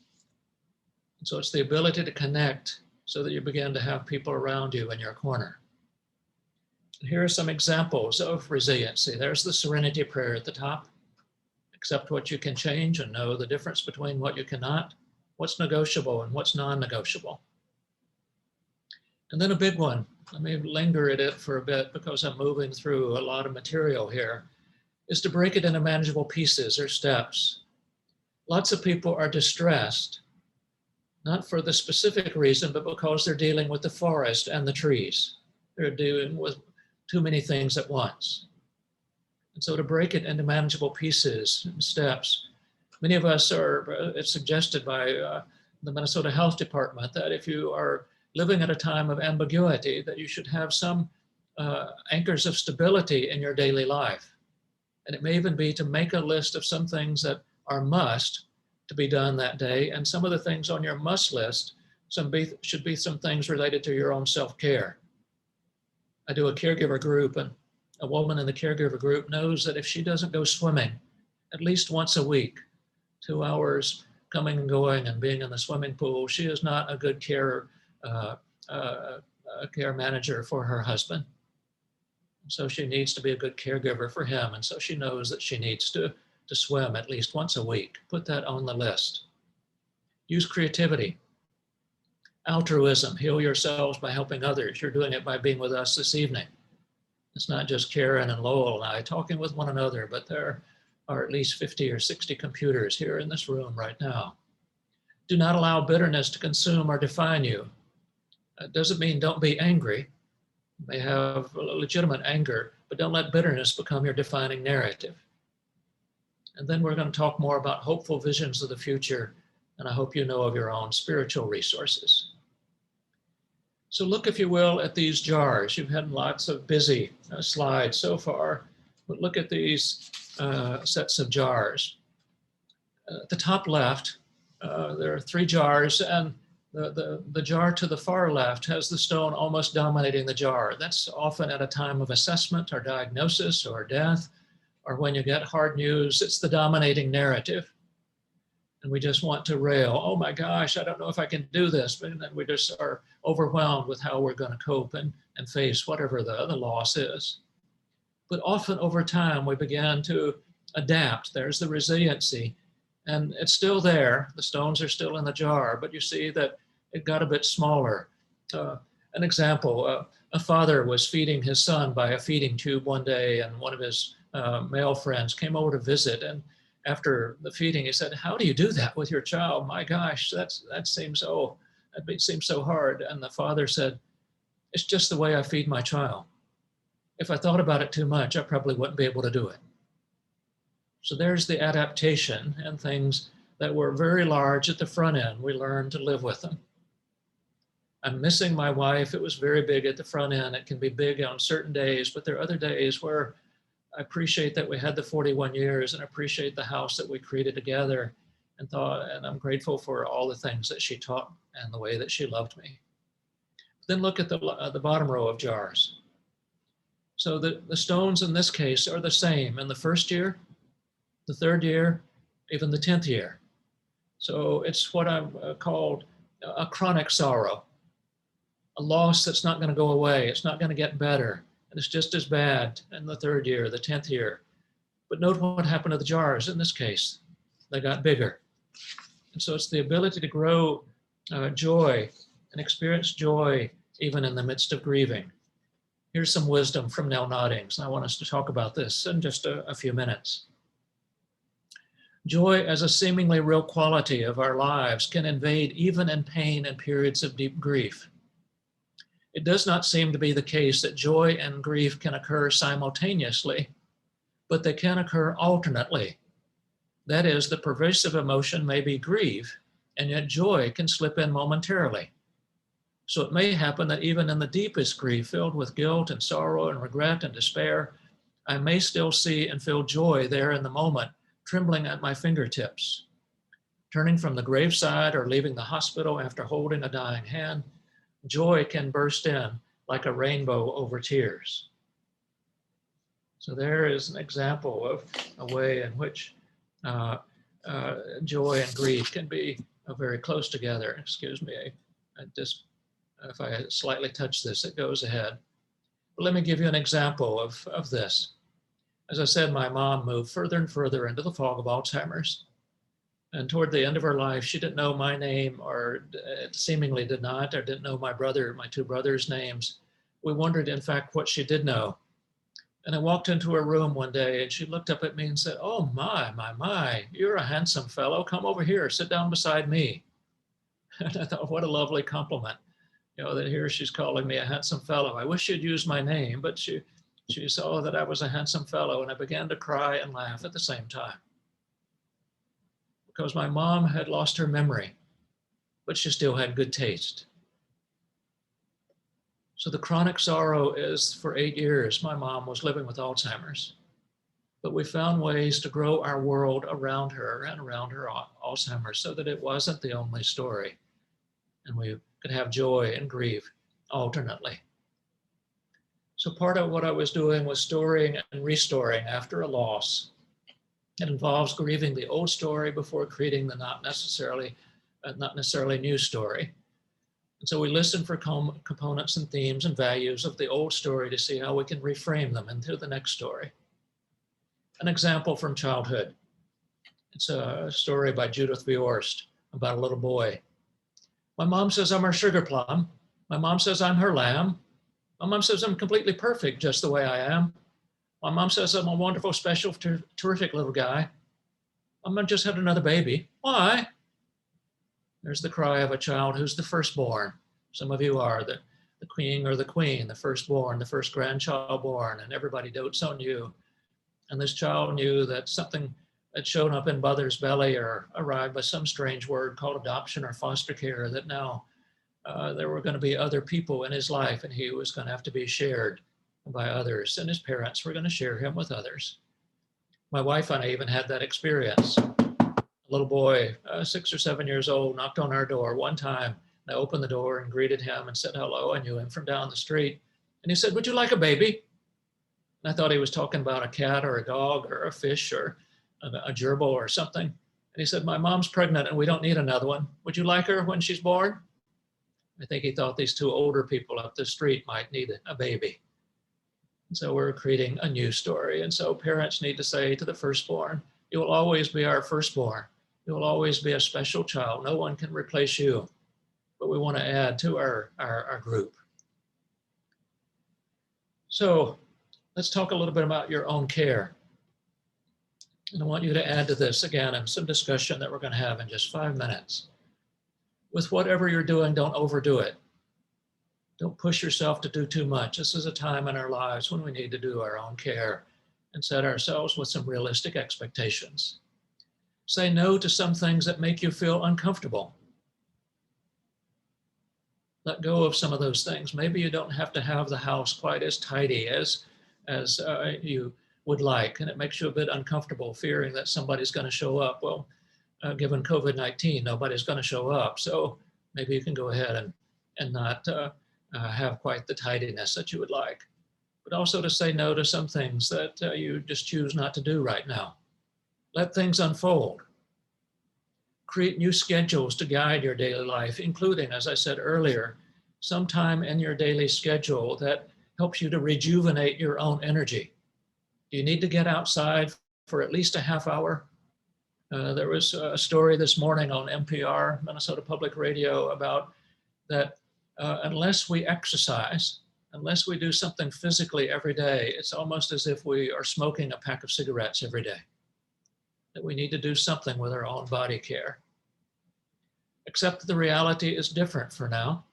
And so it's the ability to connect so that you begin to have people around you in your corner. And here are some examples of resiliency. There's the serenity prayer at the top. Accept what you can change and know the difference between what you cannot, what's negotiable and what's non-negotiable. And then a big one, let me linger at it for a bit because I'm moving through a lot of material here, is to break it into manageable pieces or steps. Lots of people are distressed, not for the specific reason, but because they're dealing with the forest and the trees. They're dealing with too many things at once. And so to break it into manageable pieces and steps, many of us are, it's suggested by the Minnesota Health Department that if you are living at a time of ambiguity, that you should have some anchors of stability in your daily life. And it may even be to make a list of some things that are must to be done that day. And some of the things on your must list should be some things related to your own self-care. I do a caregiver group, and a woman in the caregiver group knows that if she doesn't go swimming at least once a week, 2 hours coming and going and being in the swimming pool, she is not a good care manager for her husband. So she needs to be a good caregiver for him. And so she knows that she needs to swim at least once a week. Put that on the list. Use creativity. Altruism, heal yourselves by helping others. You're doing it by being with us this evening. It's not just Karen and Lowell and I talking with one another, but there are at least 50 or 60 computers here in this room right now. Do not allow bitterness to consume or define you. It doesn't mean don't be angry. You may have legitimate anger, but don't let bitterness become your defining narrative. And then we're going to talk more about hopeful visions of the future, and I hope you know of your own spiritual resources. So look, if you will, at these jars. You've had lots of busy slides so far, but look at these sets of jars. At the top left, there are 3 jars, and the jar to the far left has the stone almost dominating the jar. That's often at a time of assessment or diagnosis or death, or when you get hard news, it's the dominating narrative. And we just want to rail, oh my gosh, I don't know if I can do this. But then we just are overwhelmed with how we're going to cope and face whatever the loss is. But often over time, we begin to adapt. There's the resiliency, and it's still there. The stones are still in the jar, but you see that it got a bit smaller. An example, a father was feeding his son by a feeding tube one day, and one of his male friends came over to visit, and after the feeding, he said, how do you do that with your child? My gosh, that seems so hard. And the father said, it's just the way I feed my child. If I thought about it too much, I probably wouldn't be able to do it. So there's the adaptation, and things that were very large at the front end, we learned to live with them. I'm missing my wife. It was very big at the front end. It can be big on certain days, but there are other days where I appreciate that we had the 41 years and appreciate the house that we created together, and I'm grateful for all the things that she taught and the way that she loved me. Then look at the bottom row of jars. So the stones in this case are the same in the first year, the third year, even the 10th year. So it's what I've called a chronic sorrow, a loss that's not going to go away. It's not going to get better. And it's just as bad in the third year, the 10th year. But note what happened to the jars in this case. They got bigger. And so it's the ability to grow joy and experience joy even in the midst of grieving. Here's some wisdom from Nell Noddings. I want us to talk about this in just a few minutes. Joy as a seemingly real quality of our lives can invade even in pain and periods of deep grief. It does not seem to be the case that joy and grief can occur simultaneously, but they can occur alternately. That is, the pervasive emotion may be grief, and yet joy can slip in momentarily. So it may happen that even in the deepest grief, filled with guilt and sorrow and regret and despair, I may still see and feel joy there in the moment, trembling at my fingertips. Turning from the graveside or leaving the hospital after holding a dying hand, joy can burst in like a rainbow over tears. So there is an example of a way in which joy and grief can be very close together. Excuse me, if I slightly touch this, it goes ahead. But let me give you an example of this. As I said, my mom moved further and further into the fog of Alzheimer's. And toward the end of her life, she didn't know my name, or seemingly did not, or didn't know my two brothers' names. We wondered, in fact, what she did know. And I walked into her room one day and she looked up at me and said, "Oh my, you're a handsome fellow. Come over here, sit down beside me." And I thought, what a lovely compliment, that here she's calling me a handsome fellow. I wish she'd used my name, but she saw that I was a handsome fellow, and I began to cry and laugh at the same time. Because my mom had lost her memory, but she still had good taste. So the chronic sorrow is, for 8 years, my mom was living with Alzheimer's. But we found ways to grow our world around her and around her Alzheimer's so that it wasn't the only story. And we could have joy and grief alternately. So part of what I was doing was storing and restoring after a loss. It involves grieving the old story before creating the not necessarily new story. And so we listen for components and themes and values of the old story to see how we can reframe them into the next story. An example from childhood. It's a story by Judith Viorst about a little boy. My mom says I'm her sugar plum. My mom says I'm her lamb. My mom says I'm completely perfect just the way I am. My mom says I'm a wonderful, special, terrific little guy. I'm just had another baby. Why? There's the cry of a child who's the firstborn. Some of you are the king or the queen, the firstborn, the first grandchild born, and everybody dotes on you. And this child knew that something had shown up in mother's belly or arrived by some strange word called adoption or foster care, that now there were going to be other people in his life and he was going to have to be shared by others, and his parents were going to share him with others. My wife and I even had that experience. A little boy, 6 or 7 years old, knocked on our door one time. I opened the door and greeted him and said hello. I knew him from down the street. And he said, "Would you like a baby?" And I thought he was talking about a cat or a dog or a fish or a gerbil or something. And he said, "My mom's pregnant and we don't need another one. Would you like her when she's born?" I think he thought these two older people up the street might need a baby. And so we're creating a new story. And so parents need to say to the firstborn, "You will always be our firstborn. You will always be a special child. No one can replace you." But we want to add to our group. So let's talk a little bit about your own care. And I want you to add to this again in some discussion that we're going to have in just 5 minutes. With whatever you're doing, don't overdo it. Don't push yourself to do too much. This is a time in our lives when we need to do our own care and set ourselves with some realistic expectations. Say no to some things that make you feel uncomfortable. Let go of some of those things. Maybe you don't have to have the house quite as tidy as you would like, and it makes you a bit uncomfortable, fearing that somebody's going to show up. Well, given COVID-19, nobody's going to show up. So maybe you can go ahead and not have quite the tidiness that you would like. But also to say no to some things that you just choose not to do right now. Let things unfold. Create new schedules to guide your daily life, including, as I said earlier, some time in your daily schedule that helps you to rejuvenate your own energy. Do you need to get outside for at least a half hour? There was a story this morning on NPR, Minnesota Public Radio, about that unless we exercise, unless we do something physically every day, it's almost as if we are smoking a pack of cigarettes every day. That we need to do something with our own body care. Accept that the reality is different for now,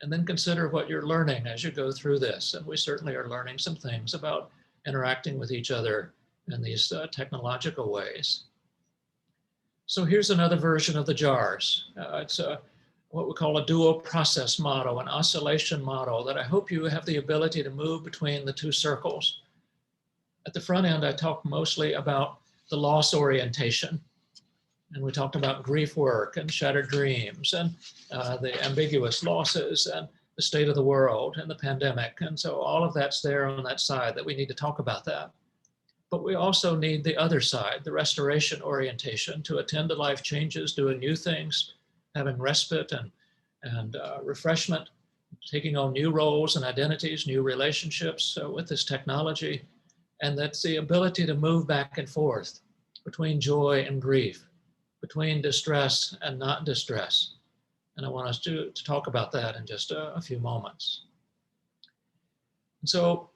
and then consider what you're learning as you go through this. And we certainly are learning some things about interacting with each other in these technological ways. So here's another version of the jars. It's what we call a dual process model, an oscillation model that I hope you have the ability to move between the two circles. At the front end, I talk mostly about the loss orientation. And we talked about grief work and shattered dreams and the ambiguous losses and the state of the world and the pandemic. And so all of that's there on that side that we need to talk about that. But we also need the other side, the restoration orientation, to attend to life changes, doing new things, having respite and refreshment, taking on new roles and identities, new relationships with this technology. And that's the ability to move back and forth between joy and grief, between distress and not distress. And I want us to talk about that in just a few moments. And so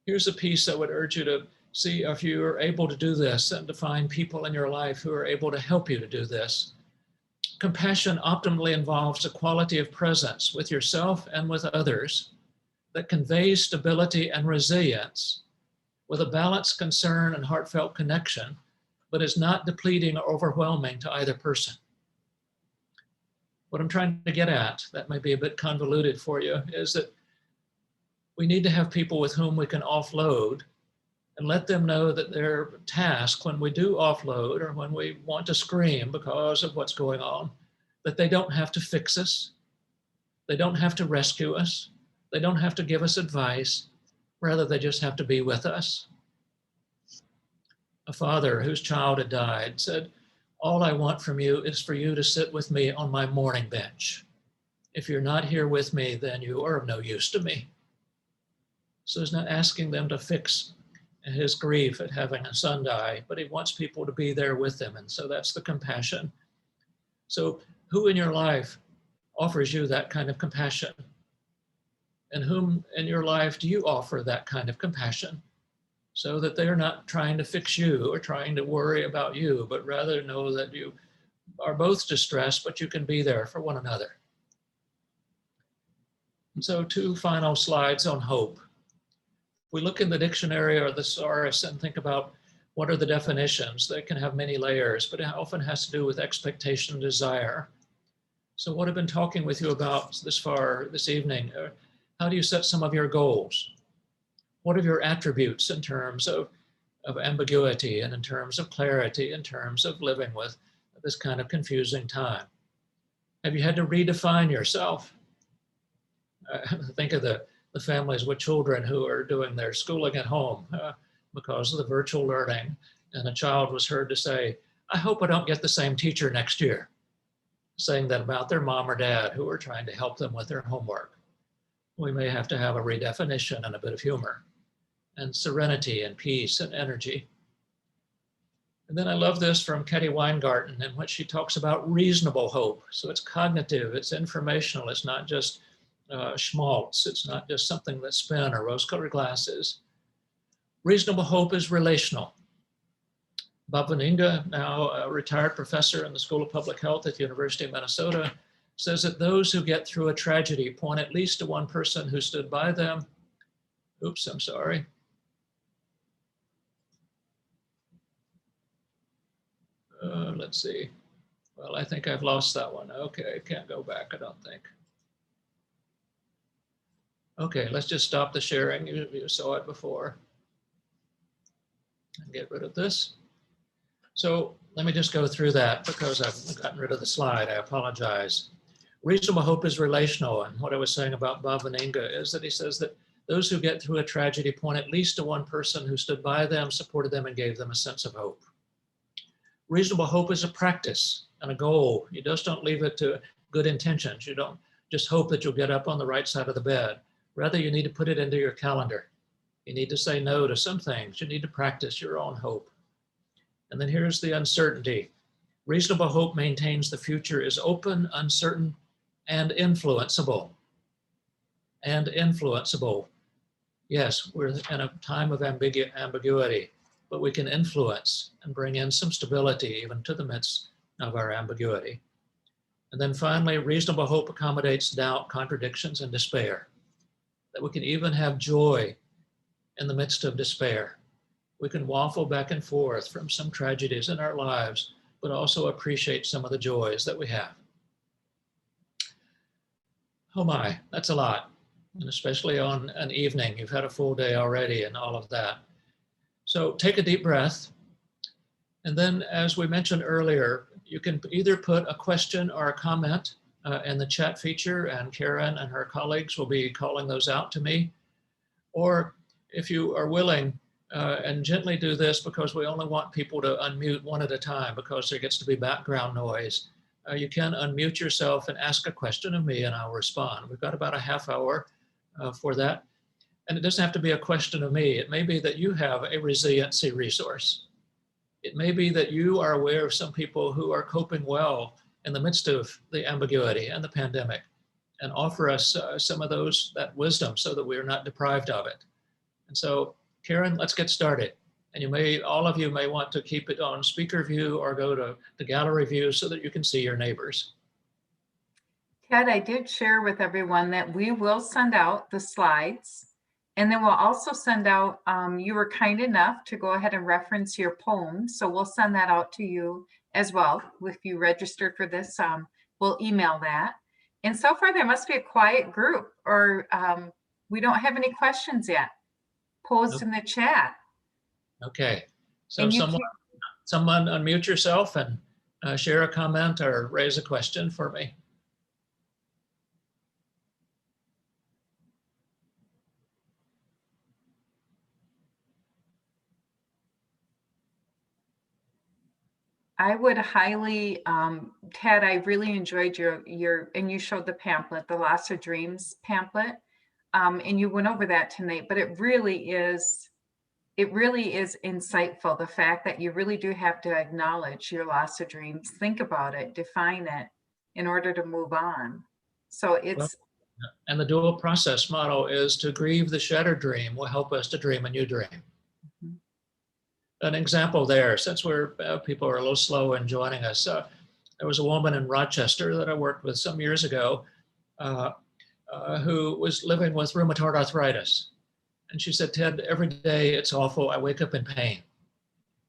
here's a piece I would urge you to see if you are able to do this and to find people in your life who are able to help you to do this. Compassion optimally involves a quality of presence with yourself and with others that conveys stability and resilience with a balanced concern and heartfelt connection, but is not depleting or overwhelming to either person. What I'm trying to get at, that may be a bit convoluted for you, is that we need to have people with whom we can offload and let them know that their task when we do offload or when we want to scream because of what's going on, that they don't have to fix us, they don't have to rescue us, they don't have to give us advice, rather they just have to be with us. A father whose child had died said, "All I want from you is for you to sit with me on my mourning bench. If you're not here with me, then you are of no use to me." So he's not asking them to fix his grief at having a son die, but he wants people to be there with him. And so that's the compassion. So who in your life offers you that kind of compassion? And whom in your life do you offer that kind of compassion? So that they're not trying to fix you or trying to worry about you, but rather know that you are both distressed, but you can be there for one another. And so 2 final slides on hope. We look in the dictionary or the thesaurus and think about what are the definitions. They can have many layers, but it often has to do with expectation and desire. So what I've been talking with you about this far this evening, how do you set some of your goals? What are your attributes in terms of ambiguity and in terms of clarity, in terms of living with this kind of confusing time? Have you had to redefine yourself? Think of the families with children who are doing their schooling at home because of the virtual learning. And a child was heard to say, "I hope I don't get the same teacher next year," saying that about their mom or dad who are trying to help them with their homework. We may have to have a redefinition and a bit of humor and serenity and peace and energy. And then I love this from Ketty Weingarten, in which she talks about reasonable hope. So it's cognitive, it's informational, it's not just schmaltz, it's not just something that's spin or rose-colored glasses. Reasonable hope is relational. Bavaninga, now a retired professor in the School of Public Health at the University of Minnesota, says that those who get through a tragedy point at least to one person who stood by them. Oops, I'm sorry. Let's see. Well, I think I've lost that one. Okay, can't go back, I don't think. Okay, let's just stop the sharing. You saw it before. And get rid of this. So let me just go through that because I've gotten rid of the slide. I apologize. Reasonable hope is relational. And what I was saying about Bavaninga is that he says that those who get through a tragedy point at least to one person who stood by them, supported them, and gave them a sense of hope. Reasonable hope is a practice and a goal. You just don't leave it to good intentions. You don't just hope that you'll get up on the right side of the bed. Rather, you need to put it into your calendar. You need to say no to some things. You need to practice your own hope. And then here's the uncertainty. Reasonable hope maintains the future is open, uncertain, and influenceable. And influenceable. Yes, we're in a time of ambiguity, but we can influence and bring in some stability even to the midst of our ambiguity. And then finally, reasonable hope accommodates doubt, contradictions, and despair. That we can even have joy in the midst of despair. We can waffle back and forth from some tragedies in our lives, but also appreciate some of the joys that we have. Oh my, that's a lot. And especially on an evening, you've had a full day already and all of that. So take a deep breath. And then, as we mentioned earlier, you can either put a question or a comment in the chat feature, and Karen and her colleagues will be calling those out to me. Or if you are willing, and gently do this, because we only want people to unmute one at a time because there gets to be background noise. You can unmute yourself and ask a question of me and I'll respond. We've got about a half hour for that. And it doesn't have to be a question of me. It may be that you have a resiliency resource. It may be that you are aware of some people who are coping well in the midst of the ambiguity and the pandemic, and offer us some of that wisdom so that we are not deprived of it. And so, Karen, let's get started. And all of you may want to keep it on speaker view or go to the gallery view so that you can see your neighbors. Ted, I did share with everyone that we will send out the slides, and then we'll also send out, you were kind enough to go ahead and reference your poem. So we'll send that out to you as well. If you registered for this, we'll email that. And so far there must be a quiet group, or we don't have any questions yet posed in the chat. Okay, so someone unmute yourself and share a comment or raise a question for me. I would highly, Ted, I really enjoyed your, and you showed the pamphlet, the Loss of Dreams pamphlet, and you went over that tonight, but it really is insightful. The fact that you really do have to acknowledge your loss of dreams, think about it, define it in order to move on. So it's. And the dual process model is to grieve the shattered dream will help us to dream a new dream. An example there, since people are a little slow in joining us, there was a woman in Rochester that I worked with some years ago who was living with rheumatoid arthritis. And she said, Ted, every day it's awful. I wake up in pain.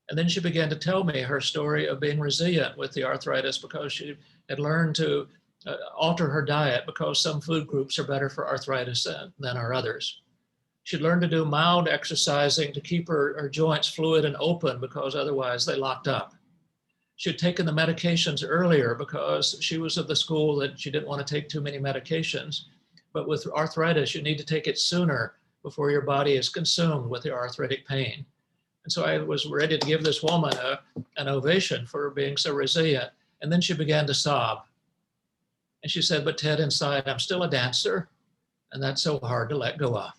And then she began to tell me her story of being resilient with the arthritis because she had learned to alter her diet because some food groups are better for arthritis than are others. She'd learned to do mild exercising to keep her joints fluid and open because otherwise they locked up. She'd taken the medications earlier because she was of the school that she didn't want to take too many medications. But with arthritis, you need to take it sooner before your body is consumed with the arthritic pain. And so I was ready to give this woman an ovation for being so resilient. And then she began to sob. And she said, but Ted, inside, I'm still a dancer, and that's so hard to let go of.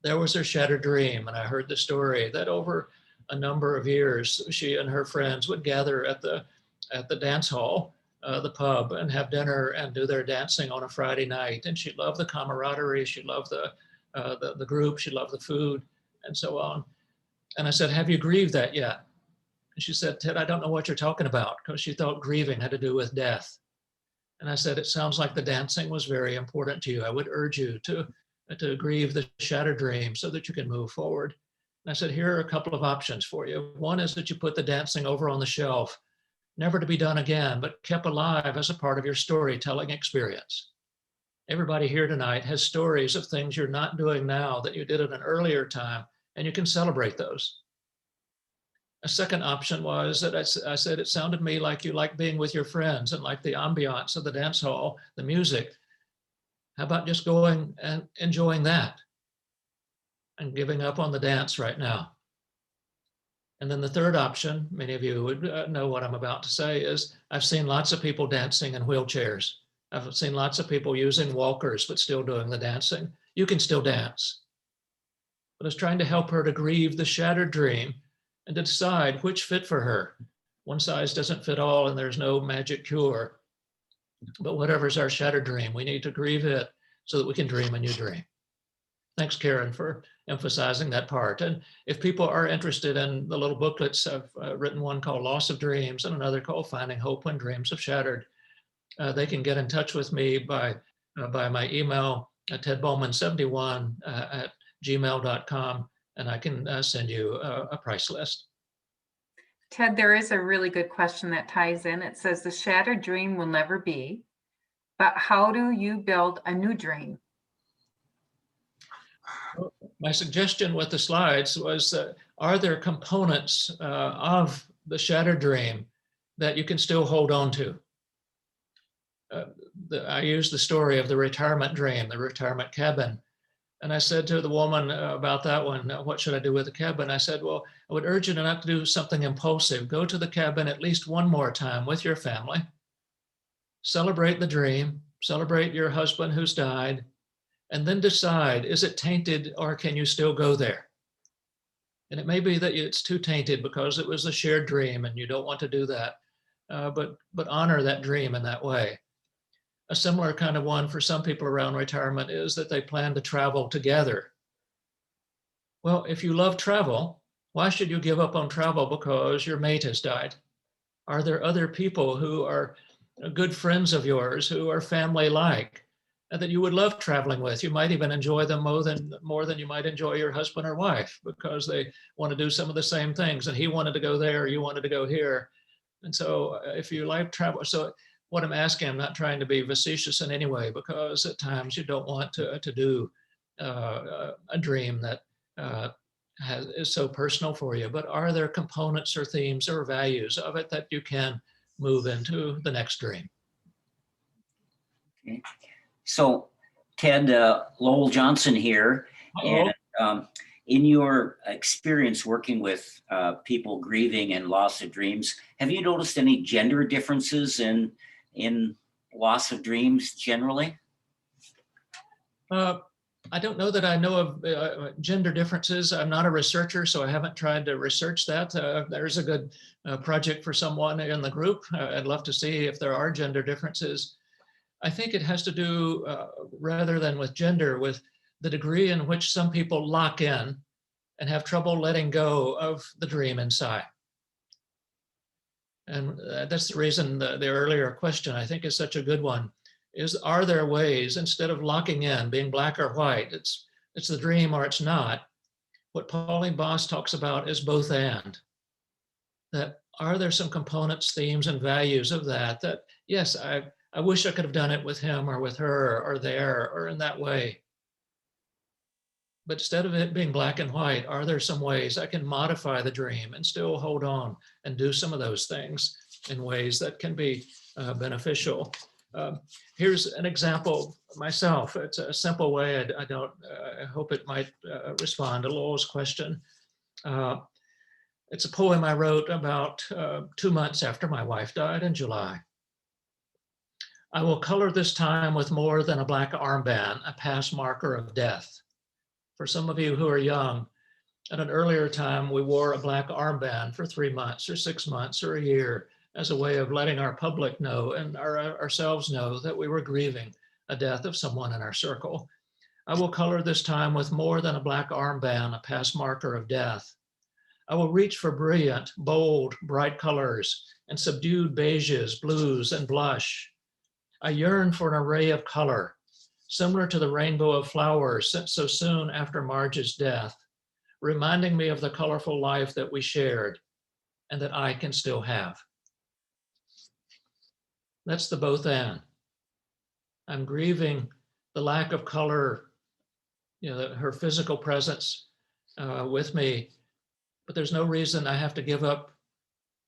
There was her shattered dream, and I heard the story that over a number of years, she and her friends would gather at the dance hall, the pub, and have dinner and do their dancing on a Friday night. And she loved the camaraderie, she loved the group, she loved the food, and so on. And I said, have you grieved that yet? And she said, Ted, I don't know what you're talking about, because she thought grieving had to do with death. And I said, it sounds like the dancing was very important to you. I would urge you to grieve the shattered dream so that you can move forward. And I said, here are a couple of options for you. One is that you put the dancing over on the shelf, never to be done again, but kept alive as a part of your storytelling experience. Everybody here tonight has stories of things you're not doing now that you did at an earlier time, and you can celebrate those. A second option was that I said, it sounded to me like you like being with your friends and like the ambiance of the dance hall, the music. How about just going and enjoying that and giving up on the dance right now? And then the third option, many of you would know what I'm about to say, is I've seen lots of people dancing in wheelchairs. I've seen lots of people using walkers, but still doing the dancing. You can still dance. But I was trying to help her to grieve the shattered dream and to decide which fit for her. One size doesn't fit all, and there's no magic cure. But whatever's our shattered dream, we need to grieve it so that we can dream a new dream. Thanks, Karen, for emphasizing that part. And if people are interested in the little booklets, I've written one called Loss of Dreams and another called Finding Hope When Dreams Have Shattered. They can get in touch with me by my email at tedbowman71 at gmail.com, and I can send you a price list. Ted, there is a really good question that ties in. It says, the shattered dream will never be, but how do you build a new dream? My suggestion with the slides was, are there components of the shattered dream that you can still hold on to? I used the story of the retirement dream, the retirement cabin. And I said to the woman about that one, what should I do with the cabin? I said, well, I would urge you to not do something impulsive. Go to the cabin at least one more time with your family. Celebrate the dream, celebrate your husband who's died, and then decide, is it tainted or can you still go there? And it may be that it's too tainted because it was a shared dream and you don't want to do that. But honor that dream in that way. A similar kind of one for some people around retirement is that they plan to travel together. Well, if you love travel, why should you give up on travel because your mate has died? Are there other people who are good friends of yours, who are family-like, and that you would love traveling with? You might even enjoy them more than you might enjoy your husband or wife because they want to do some of the same things. And he wanted to go there, you wanted to go here. And so if you like travel, so what I'm asking, I'm not trying to be facetious in any way, because at times you don't want to do a dream that is so personal for you, but are there components or themes or values of it that you can move into the next dream? Okay. So Ted, Lowell Johnson here. Uh-oh. And in your experience working with people grieving and loss of dreams, have you noticed any gender differences in loss of dreams generally? I don't know that I know of gender differences. I'm not a researcher, so I haven't tried to research that. There's a good project for someone in the group. I'd love to see if there are gender differences. I think it has to do, rather than with gender, with the degree in which some people lock in and have trouble letting go of the dream inside. And that's the reason the earlier question, I think, is such a good one. Are there ways, instead of locking in, being black or white, it's the dream or it's not, what Pauline Boss talks about is both and. That are there some components, themes, and values of that, yes, I wish I could have done it with him or with her or there or in that way. But instead of it being black and white, are there some ways I can modify the dream and still hold on and do some of those things in ways that can be beneficial? Here's an example myself. It's a simple way. I hope it might respond to Lowell's question. It's a poem I wrote about 2 months after my wife died in July. I will color this time with more than a black armband, a past marker of death. For some of you who are young, at an earlier time, we wore a black armband for 3 months or 6 months or a year as a way of letting our public know and ourselves know that we were grieving a death of someone in our circle. I will color this time with more than a black armband, a past marker of death. I will reach for brilliant, bold, bright colors and subdued beiges, blues, and blush. I yearn for an array of color, similar to the rainbow of flowers sent so soon after Marge's death, reminding me of the colorful life that we shared and that I can still have. That's the both and. I'm grieving the lack of color, her physical presence with me, but there's no reason I have to give up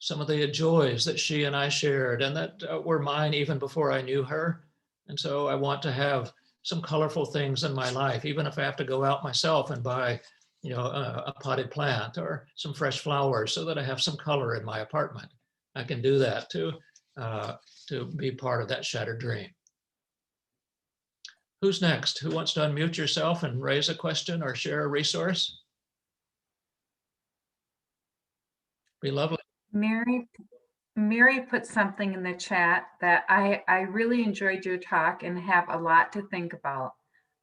some of the joys that she and I shared and that were mine even before I knew her. And so I want to have some colorful things in my life, even if I have to go out myself and buy, a potted plant or some fresh flowers so that I have some color in my apartment. I can do that to be part of that shattered dream. Who's next? Who wants to unmute yourself and raise a question or share a resource? Be lovely. Mary put something in the chat that I really enjoyed your talk and have a lot to think about.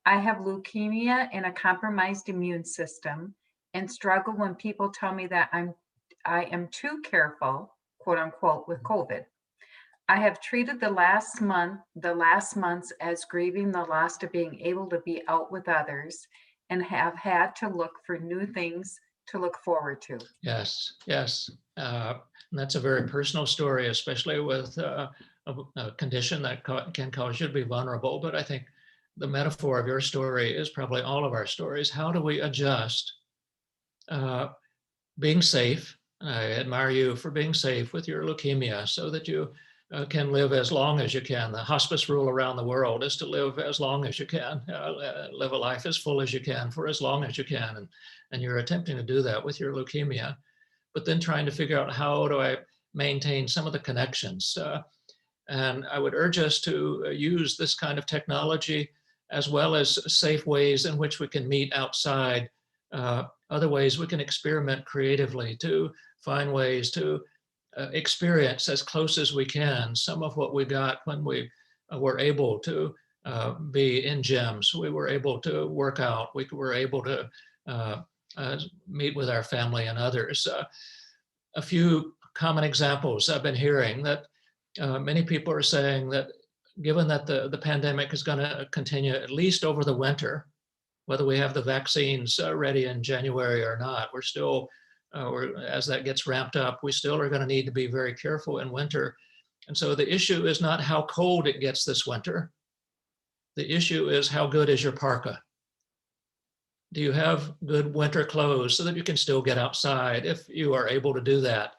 I have leukemia and a compromised immune system and struggle when people tell me that I am too careful, quote unquote, with COVID. I have treated the last months as grieving the loss of being able to be out with others and have had to look for new things to look forward to. Yes. And that's a very personal story, especially with a condition that can cause you to be vulnerable. But I think the metaphor of your story is probably all of our stories. How do we adjust being safe? I admire you for being safe with your leukemia so that you can live as long as you can. The hospice rule around the world is to live as long as you can, live a life as full as you can for as long as you can. And you're attempting to do that with your leukemia, but then trying to figure out how do I maintain some of the connections. And I would urge us to use this kind of technology as well as safe ways in which we can meet outside, other ways we can experiment creatively to find ways to experience as close as we can some of what we got when we were able to be in gyms. We were able to work out. We were able to meet with our family and others. A few common examples I've been hearing that many people are saying that given that the pandemic is going to continue at least over the winter, whether we have the vaccines ready in January or not, we're still, as that gets ramped up, we still are going to need to be very careful in winter. And so the issue is not how cold it gets this winter. The issue is how good is your parka? Do you have good winter clothes so that you can still get outside if you are able to do that?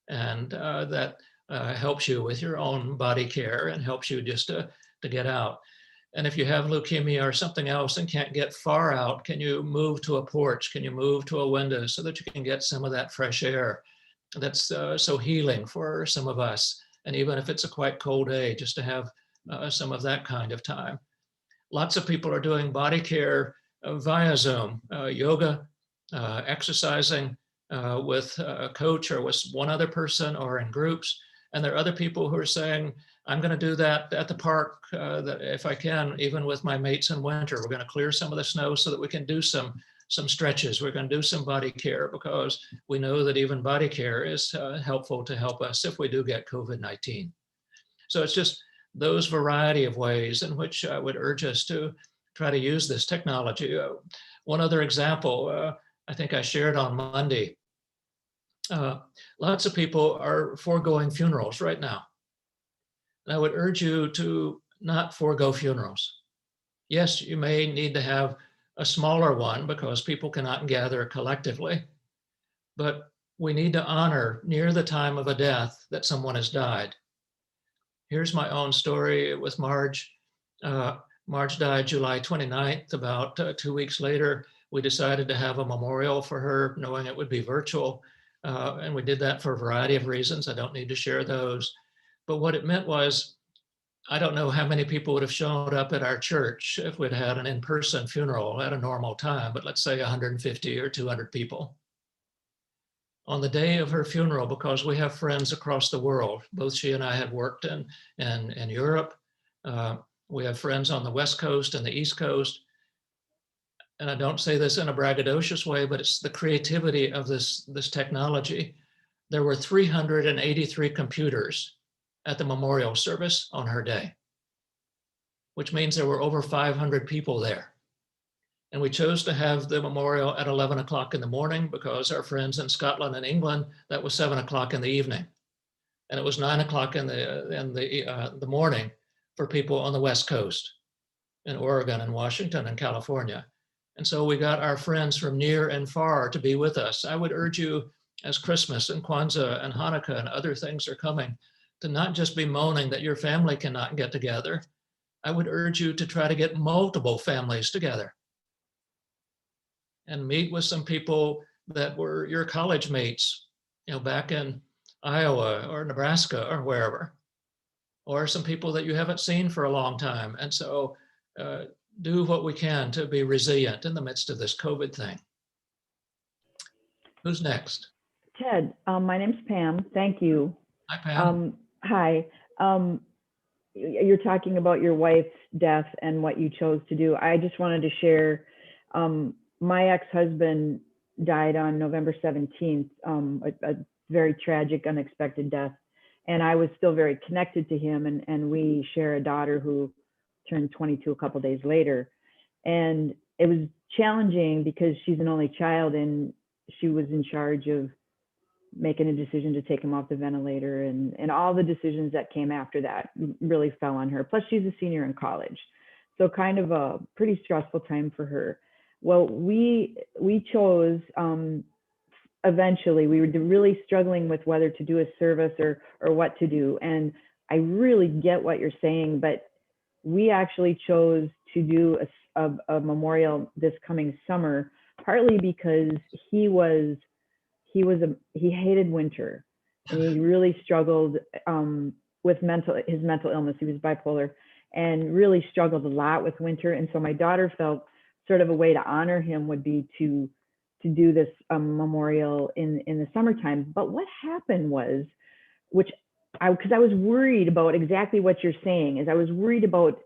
And that helps you with your own body care and helps you just to get out. And if you have leukemia or something else and can't get far out, can you move to a porch? Can you move to a window so that you can get some of that fresh air that's so healing for some of us? And even if it's a quite cold day, just to have some of that kind of time. Lots of people are doing body care via Zoom, yoga, exercising with a coach or with one other person or in groups. And there are other people who are saying, I'm going to do that at the park that if I can, even with my mates in winter. We're going to clear some of the snow so that we can do some stretches. We're going to do some body care because we know that even body care is helpful to help us if we do get COVID-19. So it's just those variety of ways in which I would urge us to try to use this technology. One other example, I think I shared on Monday. Lots of people are foregoing funerals right now. And I would urge you to not forego funerals. Yes, you may need to have a smaller one because people cannot gather collectively, but we need to honor near the time of a death that someone has died. Here's my own story with Marge. Marge died July 29th. About 2 weeks later, we decided to have a memorial for her, knowing it would be virtual. And we did that for a variety of reasons. I don't need to share those. But what it meant was, I don't know how many people would have shown up at our church if we'd had an in-person funeral at a normal time, but let's say 150 or 200 people. On the day of her funeral, because we have friends across the world, both she and I had worked in Europe. We have friends on the West Coast and the East Coast. And I don't say this in a braggadocious way, but it's the creativity of this technology. There were 383 computers at the memorial service on her day, which means there were over 500 people there. And we chose to have the memorial at 11 o'clock in the morning because our friends in Scotland and England, that was 7 o'clock in the evening. And it was 9 o'clock in the morning for people on the West Coast, in Oregon and Washington and California. And so we got our friends from near and far to be with us. I would urge you, as Christmas and Kwanzaa and Hanukkah and other things are coming, to not just be moaning that your family cannot get together. I would urge you to try to get multiple families together and meet with some people that were your college mates, back in Iowa or Nebraska or wherever, or some people that you haven't seen for a long time. And so do what we can to be resilient in the midst of this COVID thing. Who's next? Ted, my name's Pam. Thank you. Hi, Pam. Hi. You're talking about your wife's death and what you chose to do. I just wanted to share, my ex-husband died on November 17th, a very tragic, unexpected death. And I was still very connected to him. And we share a daughter who turned 22 a couple days later. And it was challenging because she's an only child and she was in charge of making a decision to take him off the ventilator, and all the decisions that came after that really fell on her. Plus she's a senior in college. So kind of a pretty stressful time for her. Well, we chose, eventually we were really struggling with whether to do a service or what to do. And I really get what you're saying, but we actually chose to do a memorial this coming summer, partly because he hated winter, and he really struggled with his mental illness. He was bipolar and really struggled a lot with winter. And so my daughter felt sort of a way to honor him would be to do this memorial in the summertime. But what happened was, because I was worried about exactly what you're saying, is I was worried about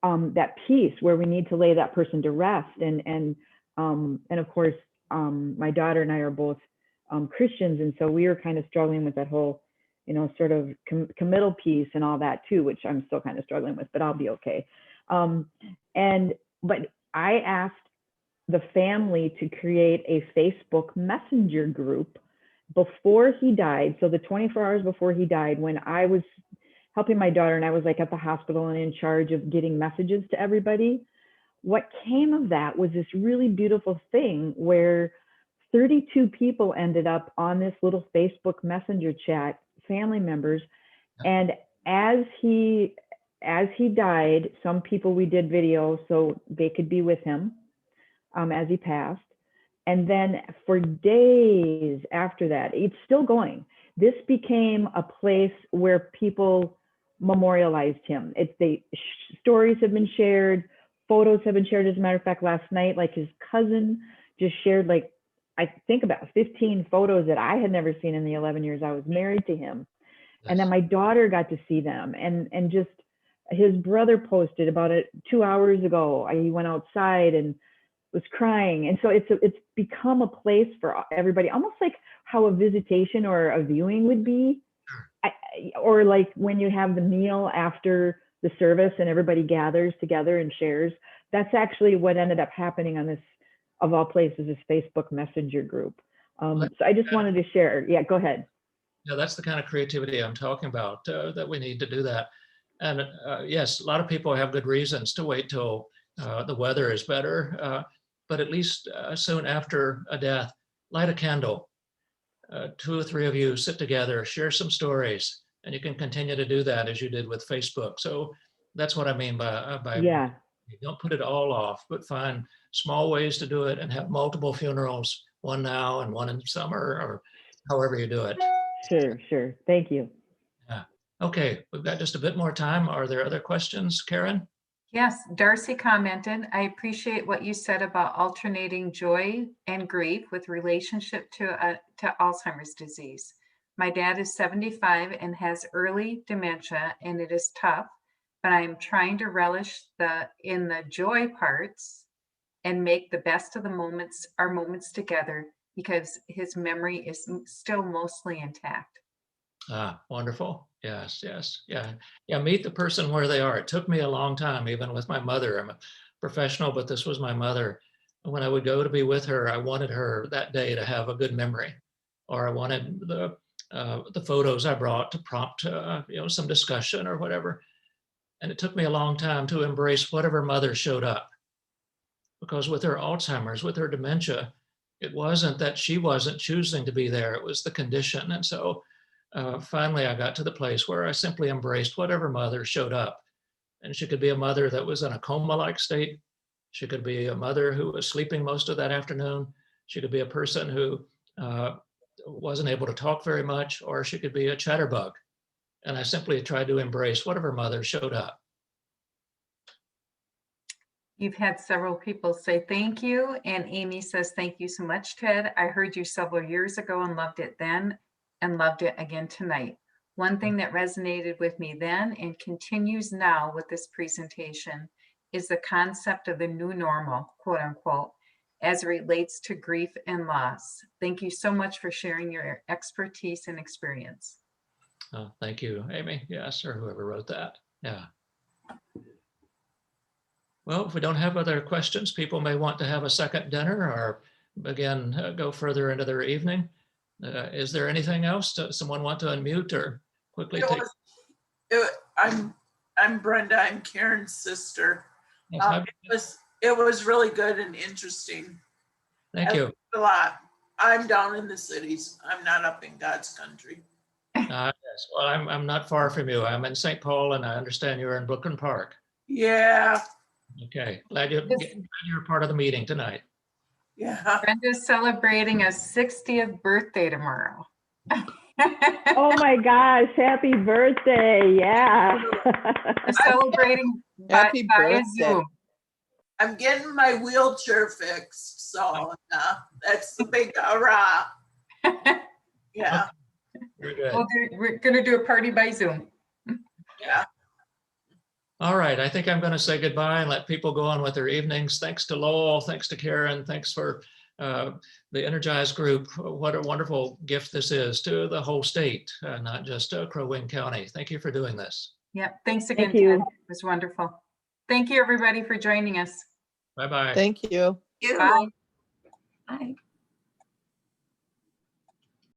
that piece where we need to lay that person to rest. And of course, my daughter and I are both Christians. And so we were kind of struggling with that whole, sort of committal piece and all that too, which I'm still kind of struggling with, but I'll be okay. But I asked the family to create a Facebook Messenger group before he died. So the 24 hours before he died, when I was helping my daughter and I was like at the hospital and in charge of getting messages to everybody, what came of that was this really beautiful thing where 32 people ended up on this little Facebook Messenger chat, family members. And as he died, some people we did video so they could be with him as he passed. And then for days after that, it's still going. This became a place where people memorialized him. Stories have been shared, photos have been shared. As a matter of fact, last night, like his cousin just shared, I think about 15 photos that I had never seen in the 11 years I was married to him. Yes. And then my daughter got to see them, and just his brother posted about it 2 hours ago. He went outside and was crying. And so it's become a place for everybody, almost like how a visitation or a viewing would be. Or like when you have the meal after the service and everybody gathers together and shares. That's actually what ended up happening on this, of all places, this Facebook Messenger group. So I just wanted to share. Yeah, go ahead. Yeah, that's the kind of creativity I'm talking about, that we need to do that. And yes, a lot of people have good reasons to wait till the weather is better, but at least soon after a death, light a candle. 2 or 3 of you sit together, share some stories, and you can continue to do that as you did with Facebook. So that's what I mean by yeah. Don't put it all off, but find small ways to do it and have multiple funerals, one now and one in summer, or however you do it. Sure. Thank you. Yeah. Okay, we've got just a bit more time. Are there other questions, Karen? Yes, Darcy commented, I appreciate what you said about alternating joy and grief with relationship to Alzheimer's disease. My dad is 75 and has early dementia, and it is tough, but I am trying to relish in the joy parts and make the best of our moments together, because his memory is still mostly intact. Ah, wonderful. Yes. Yeah. Meet the person where they are. It took me a long time, even with my mother. I'm a professional, but this was my mother. When I would go to be with her, I wanted her that day to have a good memory, or I wanted the photos I brought to prompt some discussion or whatever. And it took me a long time to embrace whatever mother showed up, because with her Alzheimer's, with her dementia, it wasn't that she wasn't choosing to be there. It was the condition. And so finally, I got to the place where I simply embraced whatever mother showed up. And she could be a mother that was in a coma-like state. She could be a mother who was sleeping most of that afternoon. She could be a person who wasn't able to talk very much, or she could be a chatterbug. And I simply tried to embrace whatever mother showed up. You've had several people say thank you. And Amy says, thank you so much, Ted. I heard you several years ago and loved it then and loved it again tonight. One thing that resonated with me then and continues now with this presentation is the concept of the new normal, quote unquote, as it relates to grief and loss. Thank you so much for sharing your expertise and experience. Oh, thank you, Amy. Yes, or whoever wrote that. Yeah. Well, if we don't have other questions, people may want to have a second dinner or again, go further into their evening. Is there anything else? Does someone want to unmute or quickly take? I'm Brenda. I'm Karen's sister. It was really good and interesting. Thank you. A lot. I'm down in the cities. I'm not up in God's country. Yes. Well, I'm not far from you. I'm in St. Paul, and I understand you're in Brooklyn Park. Yeah, Okay, glad you're part of the meeting tonight. yeah. Brenda's celebrating a 60th birthday tomorrow. Oh my gosh, happy birthday. Yeah. We're celebrating Happy via birthday. Zoom. I'm getting my wheelchair fixed, so that's the big hurrah. Yeah, Very good. We're gonna do a party by Zoom. yeah. All right, I think I'm going to say goodbye and let people go on with their evenings. Thanks to Lowell, thanks to Karen, thanks for the Energized group. What a wonderful gift this is to the whole state, not just Crow Wing County. Thank you for doing this. Yeah, thanks again, Thank you. Ted. It was wonderful. Thank you, everybody, for joining us. Bye-bye. Thank you. Bye. Bye.